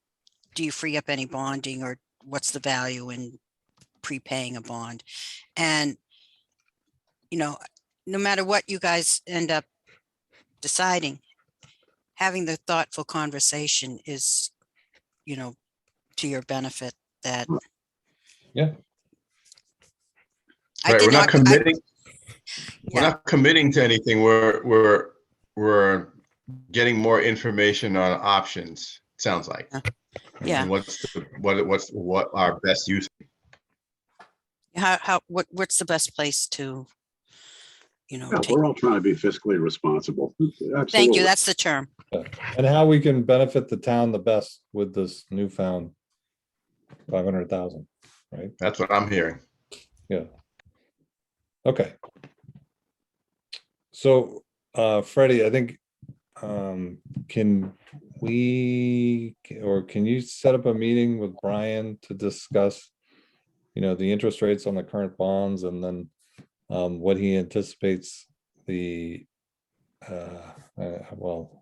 you free up any bonding, or what's the value in prepaying a bond? And, no matter what you guys end up deciding, having the thoughtful conversation is, to your benefit. That Yeah. I Right, did we're not committing. We're Yeah. not committing to anything. We're getting more information on options. Sounds like. Yeah. And what our best use. What's the best place to, Yeah, take? we're all trying to be fiscally responsible. Thank Absolutely. you. That's the term. And how we can benefit the town the best with this newfound 500,000, right? That's what I'm hearing. Yeah. Okay. So, Freddie, I think, can you set up a meeting with Brian to discuss, the interest rates on the current bonds, and then what he anticipates well,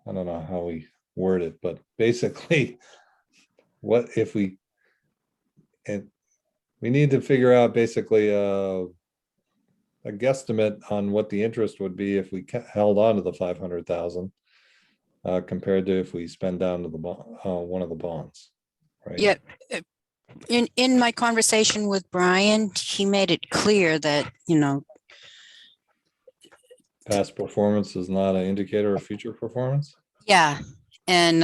I don't know how we word it, but basically what if we need to figure out basically a guesstimate on what the interest would be if we held on to the 500,000 compared to if we spend down to the one of the bonds. right? Yeah. In my conversation with Brian, he made it clear that, Past performance is not an indicator of future performance. yeah, and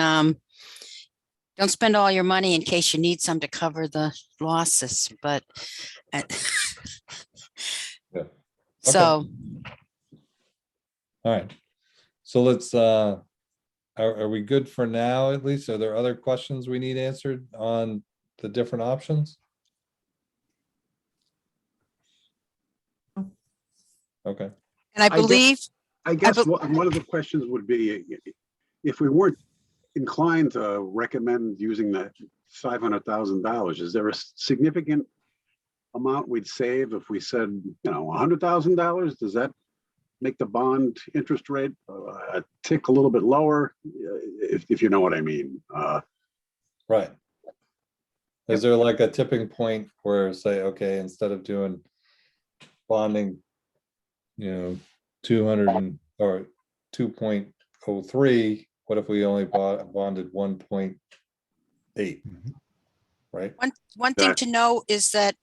don't spend all your money in case you need some to cover the losses, but uh, Yeah. so All right. So let's, are we good for now, at least? Are there other questions we need answered on the different options? Okay, and I guess- believe I guess bel- one of the questions would be, if we weren't inclined to recommend using that $500,000, is there a significant amount we'd save if we said, $100,000? Does that make the bond interest rate a tick a little bit lower, if you know what I mean? right. Is there like a tipping point where, say, okay, instead of doing bonding, 200 or 2.03, what if we only bonded 1.8? Right? one thing That- to know is that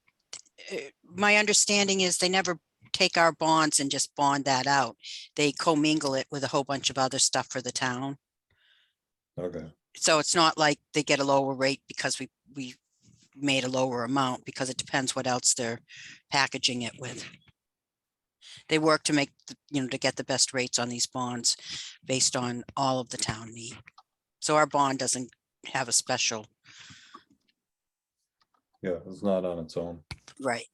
my understanding is they never take our bonds and just bond that out. They commingle it with a whole bunch of other stuff for the town. Okay, So it's not like they get a lower rate because we made a lower amount, because it depends what else they're packaging it with. They work to make, to get the best rates on these bonds based on all of the town need. So our bond doesn't have a special, yeah, it's not on its own. right?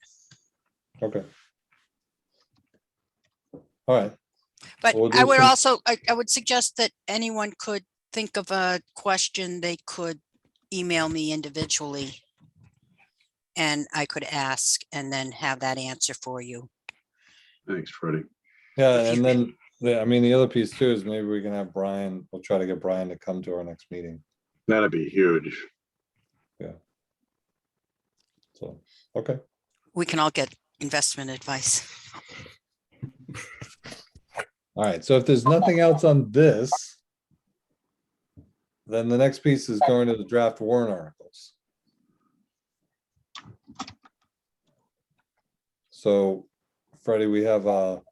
Okay. All right, But We'll I do would some- also, I would suggest that anyone could think of a question they could email me individually, and I could ask and then have that answer for you. Thanks, Freddie. yeah, If you- and then, the other piece too is maybe we can have Brian, we'll try to get Brian to come to our next meeting. That'd be huge. So, okay, We can all get investment advice. all right, so if there's nothing else on this, then the next piece is going to the draft warrant articles. So, Freddie, we have the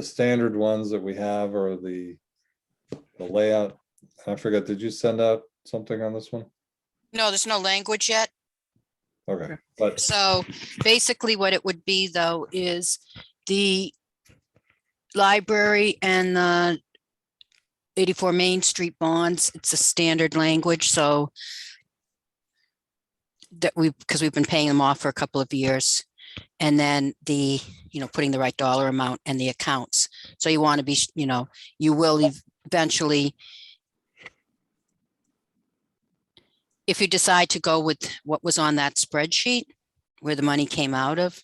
standard ones that we have are the layout. I forgot, did you send out something on this one? No, there's no language yet. Okay, but So basically what it would be though is the library and the 84 Main Street bonds, it's a standard language, so that because we've been paying them off for a couple of years. And then the, putting the right dollar amount and the accounts. So you want to be, you will eventually, if you decide to go with what was on that spreadsheet, where the money came out of,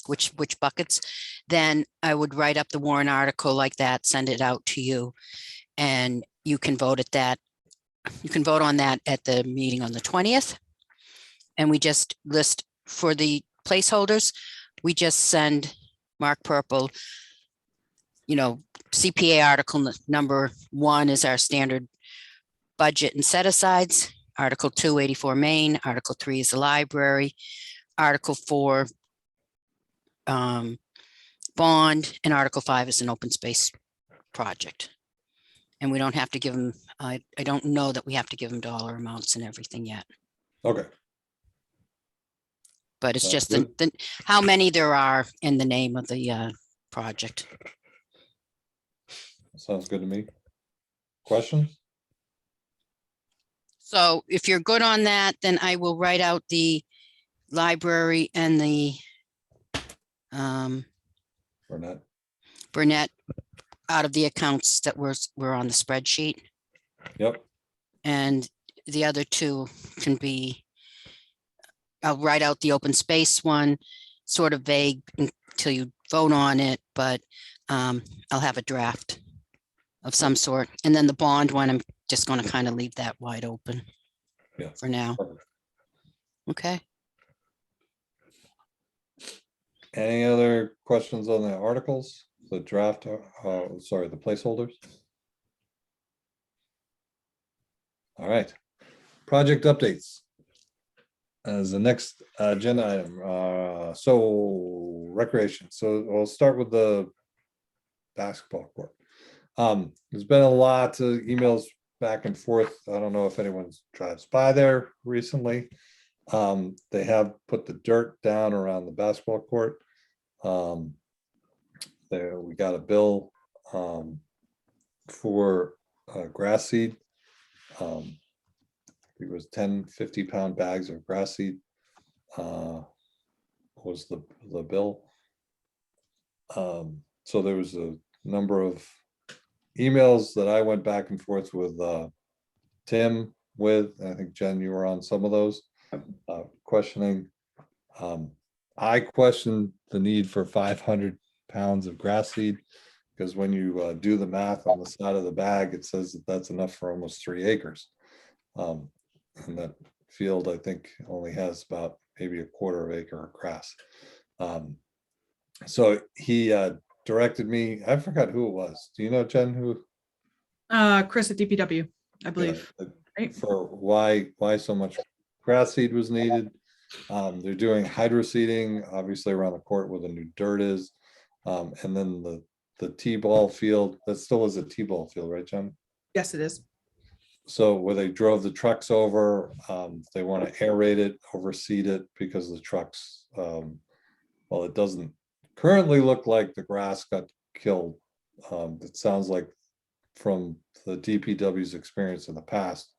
which buckets, then I would write up the warrant article like that, send it out to you, and you can vote at that. You can vote on that at the meeting on the 20th. And we just list for the placeholders, we just send Mark Purple, CPA article number 1 is our standard budget and set asides. Article 2, 84 Main, Article 3 is the library, Article 4 bond, and Article 5 is an open space project. And we don't have to give them, I don't know that we have to give them dollar amounts and everything yet, okay, but it's Sounds just good. how many there are in the name of the project. sounds good to me. Questions? So if you're good on that, then I will write out the library and the Or not? Burnett out of the accounts that were on the spreadsheet. Yep, And the other two can be, I'll write out the open space one, sort of vague until you vote on it, but I'll have a draft of some sort. And then the bond one, I'm just going to kind of leave that wide open Yeah. for now. perfect. Okay. Any other questions on the articles, the draft, the placeholders? All right, project updates. As the next agenda item, so recreation. So we'll start with the basketball court. There's been a lot of emails back and forth. I don't know if anyone drives by there recently. They have put the dirt down around the basketball court. There we got a bill for grass seed. It was 10 50-pound bags of grass seed was the bill. So there was a number of emails that I went back and forth with Tim with, and I think Jen, you were on some of those, questioning. I questioned the need for 500 pounds of grass seed, because when you do the math on the side of the bag, it says that that's enough for almost 3 acres. And that field, I think, only has about maybe a quarter of acre of grass. So he directed me, I forgot who it was. Do you know, Jen, who? Chris at DPW, I believe. Right. For why so much grass seed was needed. They're doing hydro seeding, obviously around the court where the new dirt is. And then the T-ball field, that still is a T-ball field, right, Jen? Yes, it is. So where they drove the trucks over, they want to aerate it, overseed it, because the trucks, well, it doesn't currently look like the grass got killed. It sounds like from the DPW's experience in the past,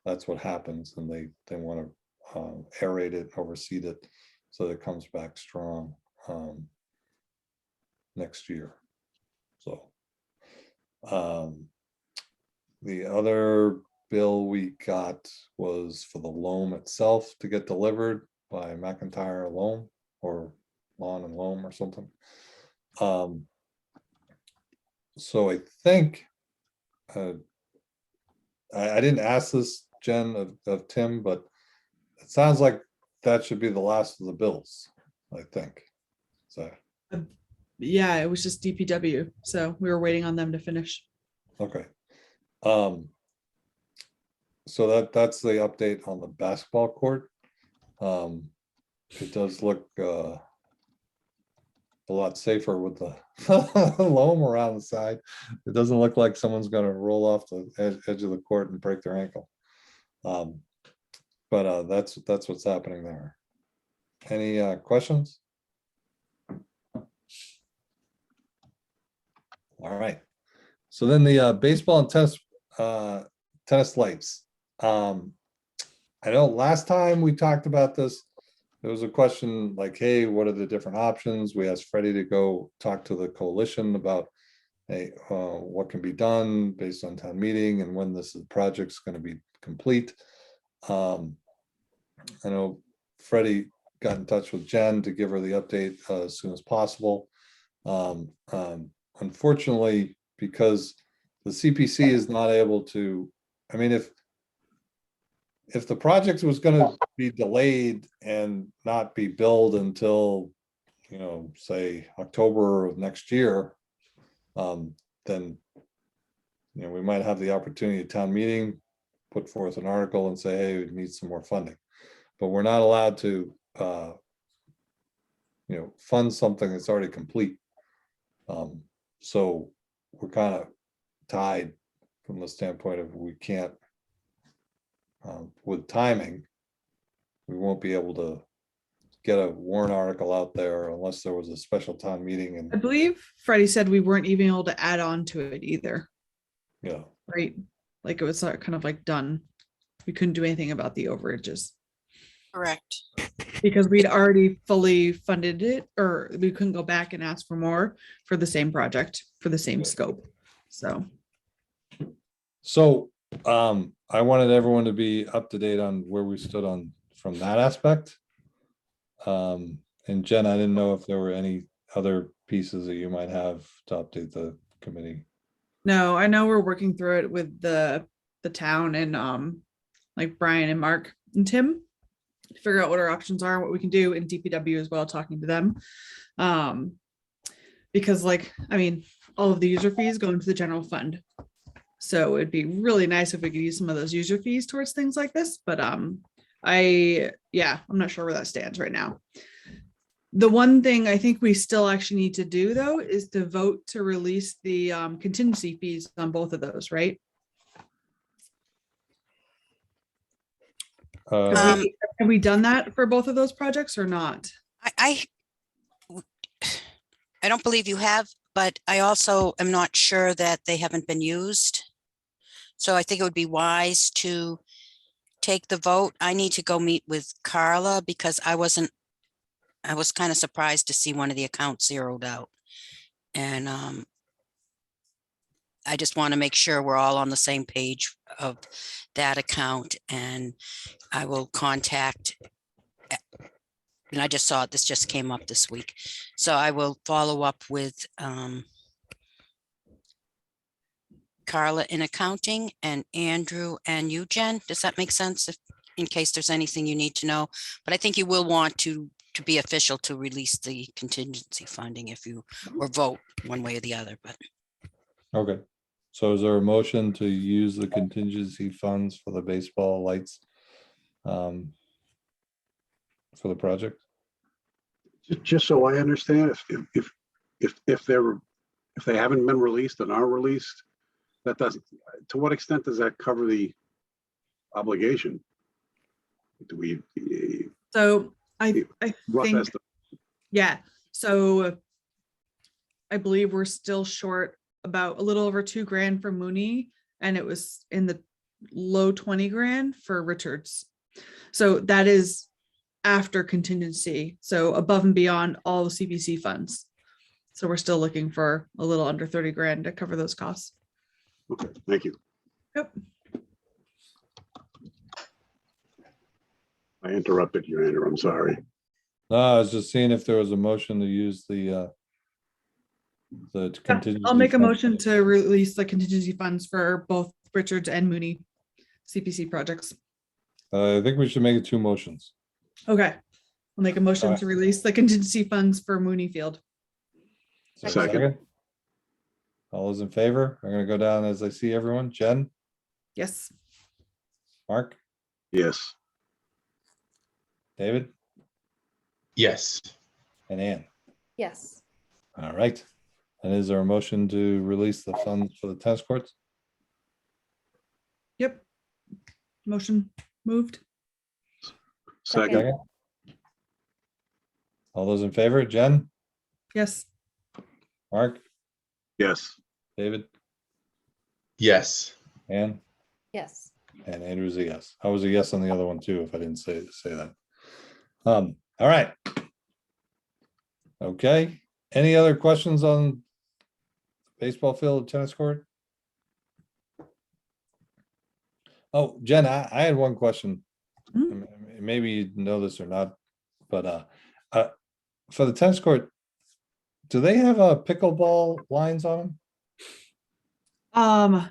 that's what happens, and they want to aerate it, overseed it, so that it comes back strong next year. So the other bill we got was for the loam itself to get delivered by McIntyre Loam, or Lawn and Loam or something. So I think I didn't ask this, Jen, of Tim, but it sounds like that should be the last of the bills, I think. So Yeah, it was just DPW, so we were waiting on them to finish. okay. So that's the update on the basketball court. It does look a lot safer with the loam around the side. It doesn't look like someone's going to roll off the edge of the court and break their ankle. But that's what's happening there. Any questions? All right. So then the baseball and tennis lights. I know last time we talked about this, there was a question like, hey, what are the different options? We asked Freddie to go talk to the coalition about, hey, what can be done based on town meeting and when this project's going to be complete. I know Freddie got in touch with Jen to give her the update as soon as possible. Unfortunately, because the CPC is not able to, I mean, if the project was going to be delayed and not be billed until, you know, say October of next year, then, you know, we might have the opportunity at town meeting, put forth an article and say, hey, we need some more funding. But we're not allowed to, you know, fund something that's already complete. So we're kind of tied from the standpoint of we can't, with timing, we won't be able to get a warrant article out there unless there was a special town meeting. And I believe Freddie said we weren't even able to add on to it either. yeah, Right? Like it was kind of like done. We couldn't do anything about the overages. Correct. Because we'd already fully funded it, or we couldn't go back and ask for more for the same project, for the same scope. So I wanted everyone to be up to date on where we stood on from that aspect. And Jen, I didn't know if there were any other pieces that you might have to update the committee. No, I know we're working through it with the town and like Brian and Mark and Tim to figure out what our options are, what we can do, in DPW as well, talking to them. Because like, I mean, all of the user fees go into the general fund. So it'd be really nice if we could use some of those user fees towards things like this, but I'm not sure where that stands right now. The one thing I think we still actually need to do though is to vote to release the contingency fees on both of those, right? Uh, Have we done that for both of those projects or not? I don't believe you have, but I also am not sure that they haven't been used. So I think it would be wise to take the vote. I need to go meet with Carla because I was kind of surprised to see one of the accounts zeroed out. And I just want to make sure we're all on the same page of that account, and I will contact, and I just saw it, this just came up this week. So I will follow up with Carla in accounting and Andrew and you, Jen. Does that make sense? In case there's anything you need to know, but I think you will want to be official to release the contingency funding if you, or vote one way or the other, but. Okay, so is there a motion to use the contingency funds for the baseball lights for the project? Just so I understand, if they haven't been released and are released, that doesn't, to what extent does that cover the obligation? Do we? So I rough think, estimate? yeah, so I believe we're still short about a little over $2,000 for Mooney, and it was in the low 20 grand for Richards. So that is after contingency, so above and beyond all the CPC funds. So we're still looking for a little under 30 grand to cover those costs. Okay, thank you. Yep. I interrupted you, Andrew. I'm sorry. No, I was just seeing if there was a motion to use the contingency. I'll make a fund. motion to release the contingency funds for both Richards and Mooney CPC projects. I think we should make it 2 motions. Okay. I'll make a motion Alright. to release the contingency funds for Mooney Field. Is there a Second. All those in favor? I'm gonna go down as I see everyone. Jen, Yes. Mark, Yes. David, Yes. and Ann. Yes. All right. And is there a motion to release the funds for the tennis courts? Yep. Motion moved. Second. Second. All those in favor? Jen, Yes. Mark, Yes. David, Yes. Ann, Yes. and Andrew's a yes. I was a yes on the other one too, if I didn't say that. All right. Okay, any other questions on baseball field, tennis court? Oh, Jen, I had one question. Maybe you know this or not, but for the tennis court, do they have pickleball lines on them?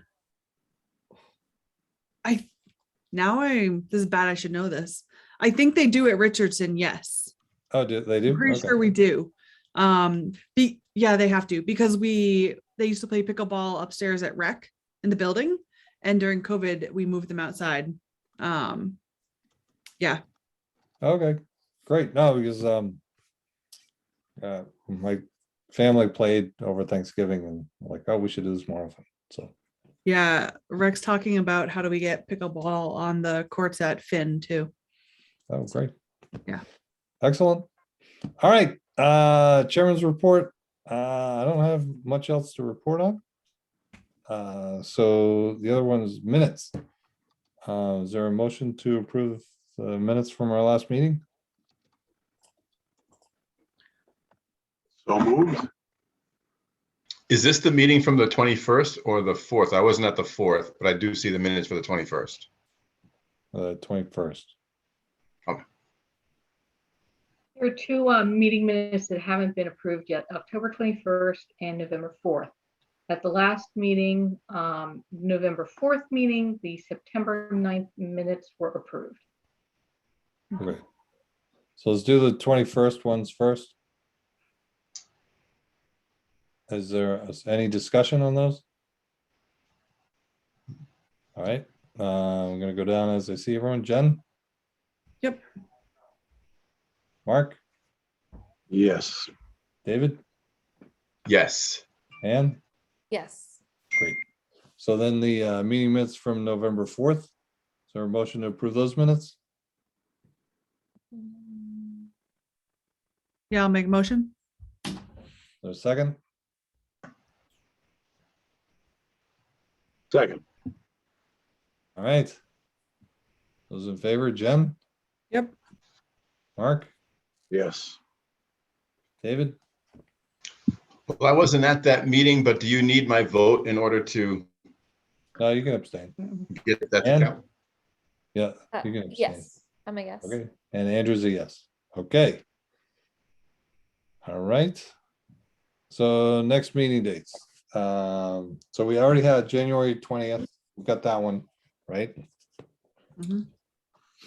This is bad. I should know this. I think they do at Richardson. Yes. Oh, they do? I'm pretty Okay. sure we do. Yeah, they have to, because they used to play pickleball upstairs at rec in the building, and during COVID we moved them outside. Yeah. Okay, great. No, because my family played over Thanksgiving and I'm like, oh, we should do this more often. So Yeah, Rex talking about how do we get pickleball on the courts at Finn too. oh, great. Yeah. Excellent. All right, chairman's report. I don't have much else to report on. So the other one is minutes. Is there a motion to approve the minutes from our last meeting? So moved. Is this the meeting from the 21st or the 4th? I wasn't at the 4th, but I do see the minutes for the 21st. 21st. There are two meeting minutes that haven't been approved yet, October 21st and November 4th. At the last meeting, November 4th meeting, the September 9th minutes were approved. Okay. So let's do the 21st ones first. Is there any discussion on those? All right, I'm gonna go down as I see everyone. Jen, Yep. Mark, Yes. David, Yes. Ann, Yes. great. So then the meeting minutes from November 4th. Is there a motion to approve those minutes? Yeah, I'll make a motion. Is there a second? Second. All right. Those in favor, Jen, Yep. Mark, Yes. David? Well, I wasn't at that meeting, but do you need my vote in order to No, you can abstain. get that to Ann? count? Yeah, you can abstain. Yes, I'm a yes. Okay, and Andrew's a yes. Okay. All right. So next meeting dates. So we already had January 20th. We got that one, right? Mhm.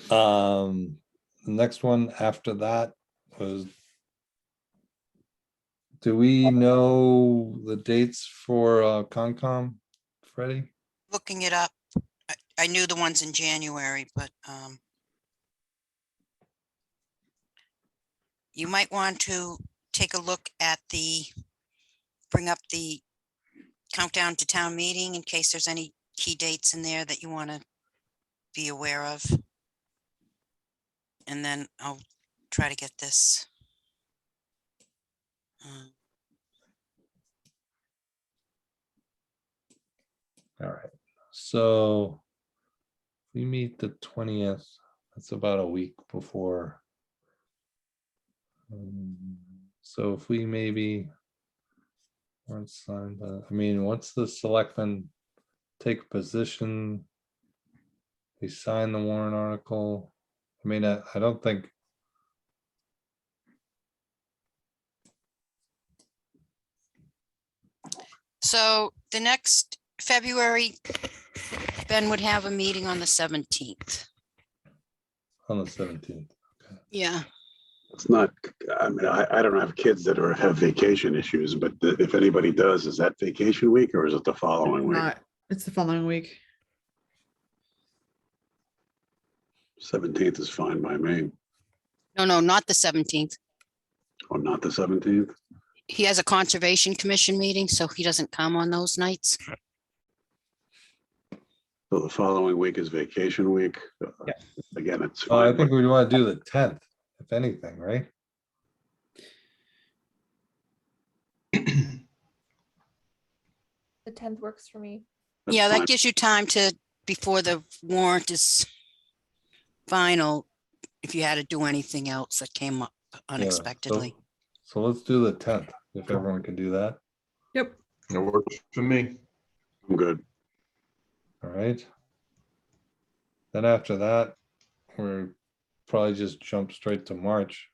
The next one after that was. Do we know the dates for Concom, Freddie? Looking it up. I knew the ones in January, but you might want to take a look at bring up the countdown to town meeting in case there's any key dates in there that you want to be aware of. And then I'll try to get this. All right, so we meet the 20th. That's about a week before. So if we maybe weren't signed, I mean, once the selectmen take a position, they sign the warrant article. I mean, I don't think. So the next February, Ben would have a meeting on the 17th. On the 17th. Yeah. It's not, I mean, I don't have kids that have vacation issues, but if anybody does, is that vacation week or is it the following week? Not, it's the following week. 17th is fine by me. No, not the 17th. Or not the 17th? He has a conservation commission meeting, so he doesn't come on those nights. So the following week is vacation week. Yeah. Again, it's Oh, I fine. think but we want to do the 10th, if anything, right? The 10th works for me. that's Yeah, fine. that gives you time to, before the warrant is final, if you had to do anything else that came up Yeah, unexpectedly. So let's do the 10th, if everyone can do that. Yep. It works for me. I'm good. All right. Then after that, we're probably just jump straight to March.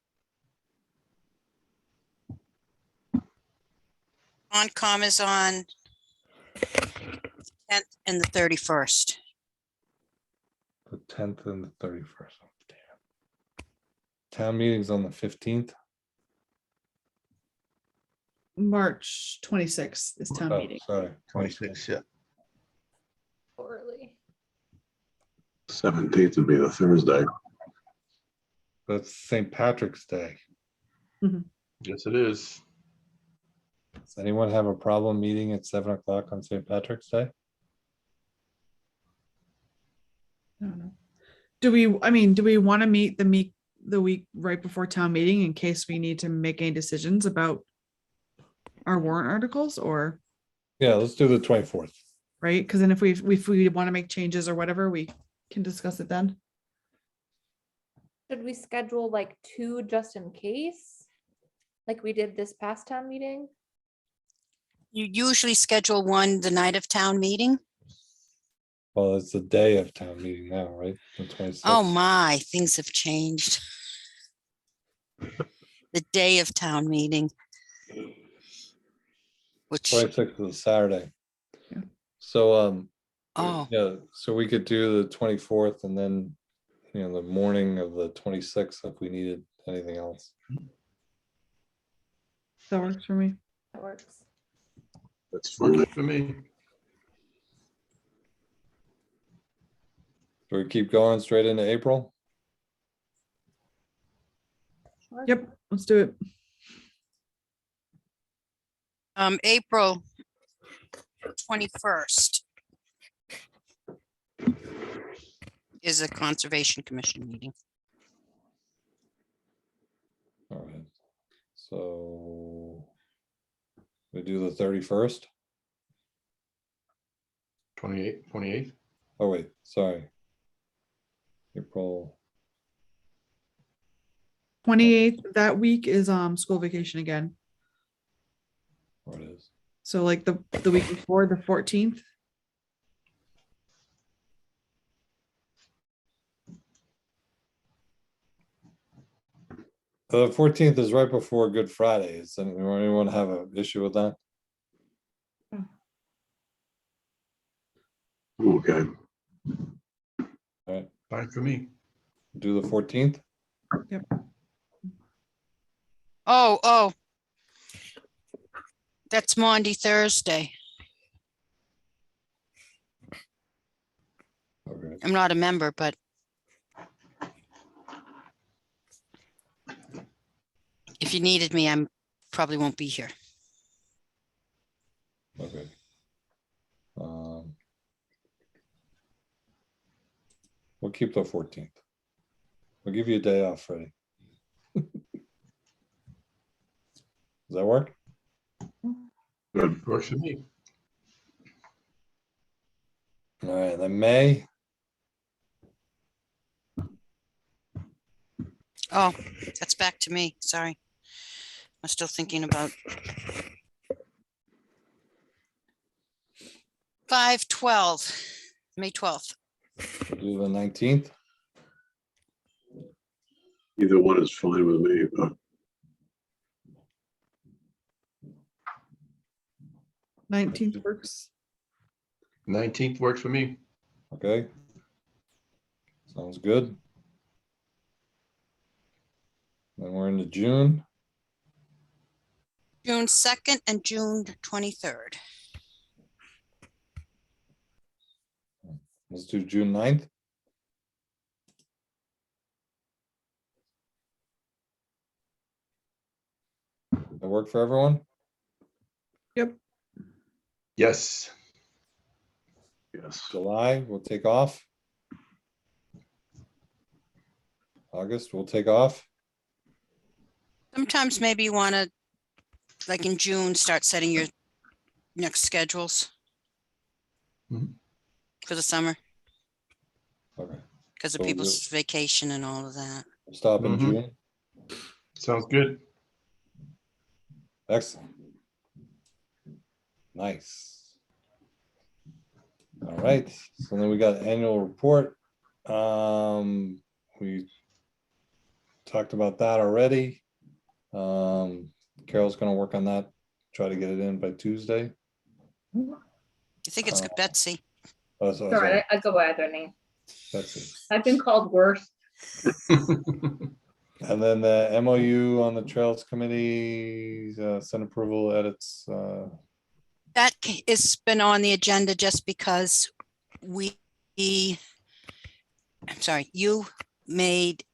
Concom is on 10th and the 31st. The 10th and the 31st. Oh, damn. Town meeting's on the 15th. March 26th is town Oh, meeting. sorry. 26, yeah. So early. 17th would be the Thursday. That's St. Patrick's Day. Yes, it is. Does anyone have a problem meeting at 7 o'clock on St. Patrick's Day? I don't know. Do we want to meet the week right before town meeting in case we need to make any decisions about our warrant articles, or Yeah, let's do the 24th. right? Because then if we want to make changes or whatever, we can discuss it then. Should we schedule like 2 just in case? Like we did this past town meeting? You usually schedule one the night of town meeting. Well, it's the day of town meeting now, right? The 26th. Oh my, things have changed. The day of town meeting. Which, 26th is a Saturday. Yeah. So, oh, yeah, so we could do the 24th and then, the morning of the 26th if we needed anything else. That works for me. That works. That's fine. Works for me. Do we keep going straight into April? Yep, let's do it. April 21st is a Conservation Commission meeting. All right. So we do the 31st. 28th. Oh, wait, sorry. April, 28th, that week is school vacation again. what it is. So like the week before, the 14th. The 14th is right before Good Friday. Does anyone have an issue with that? Okay. All right, Fine for me. do the 14th. Oh. That's Maundy Thursday. Okay. I'm not a member, but if you needed me, I'm probably won't be here. Okay. We'll keep the 14th. We'll give you a day off, Freddie. Does that work? Good. Works for me. All right, then May. Oh, that's back to me. Sorry. I'm still thinking about 5/12, May 12th. We'll do the 19th. Either one is fine with me. 19th works. 19th works for me. Okay. Sounds good. Then we're into June. June 2nd and June 23rd. Let's do June 9th. That work for everyone? Yep. Yes. Yes. July, we'll take off. August, we'll take off. Sometimes maybe you want to, like in June, start setting your next schedules Mhm. for the summer Okay, because of So we'll people's vacation and all of that. stop in Mhm. June. Sounds good. Excellent. Nice. All right, so then we got annual report. We talked about that already. Carol's gonna work on that, try to get it in by Tuesday. I think it's good, Betsy. Oh, All right, I go by either name. That's it. I've been called worse. And then the MOU on the Trails Committee, send approval edits. That has been on the agenda just because I'm sorry, you made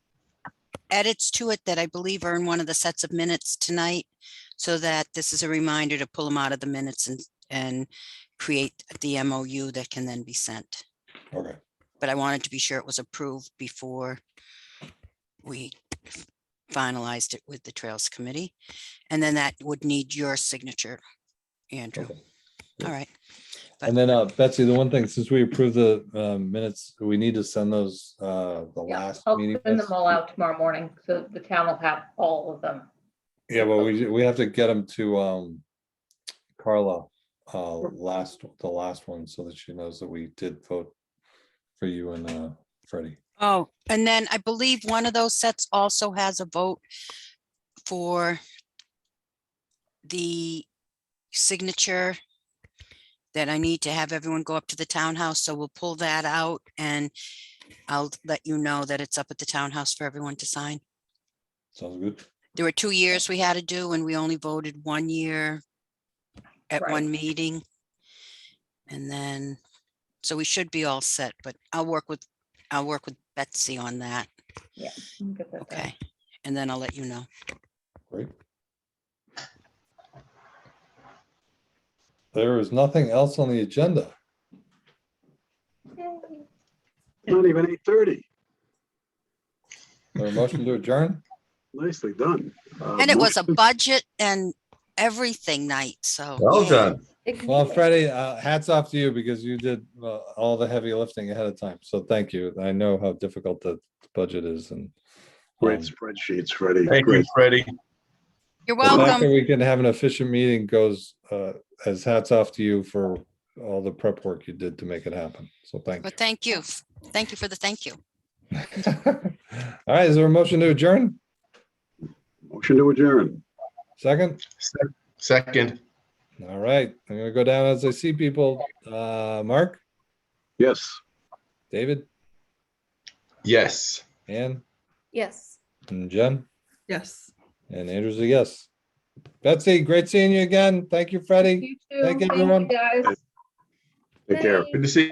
edits to it that I believe are in one of the sets of minutes tonight. So that this is a reminder to pull them out of the minutes and create the MOU that can then be sent. Okay, But I wanted to be sure it was approved before we finalized it with the Trails Committee. And then that would need your signature, Andrew. okay. All right. And then Betsy, the one thing, since we approved the minutes, we need to send those the Yeah, last I'll meeting. send minutes. them all out tomorrow morning, so the town will have all of them. Yeah, well, we have to get them to Carla, the last one, so that she knows that we did vote for you and Freddie. Oh, and then I believe one of those sets also has a vote for the signature that I need to have everyone go up to the townhouse. So we'll pull that out and I'll let you know that it's up at the townhouse for everyone to sign. Sounds good. There were 2 years we had to do and we only voted 1 year at Right. one meeting. And then, so we should be all set, but I'll work with I'll work with Betsy on that. Yeah. we can get that done. Okay. And then I'll let you know. Great. There is nothing else on the agenda. Not even 8:30. There a motion to adjourn? Nicely done. And it was a Motion- budget and everything night, so. Well yay. done. Well, Freddie, hats off to you because you did all the heavy lifting ahead of time. So thank you. I know how difficult the budget is and Great um, spreadsheets, Freddie. Thank you, Great. Freddie. You're the fact that welcome. we can have an efficient meeting goes as hats off to you for all the prep work you did to make it happen. So thank But thank you. Thank you for the thank you. you. All right, is there a motion to adjourn? Motion to adjourn. Second? Second, All right, I'm gonna go down as I see people. Mark, Yes. David, yes. Ann, Yes. and Jen, Yes. and Andrew's a yes. Betsy, great seeing you again. Thank you, Freddie. You too. Thank Thank you, everyone. guys. Take care. Thanks. Good to see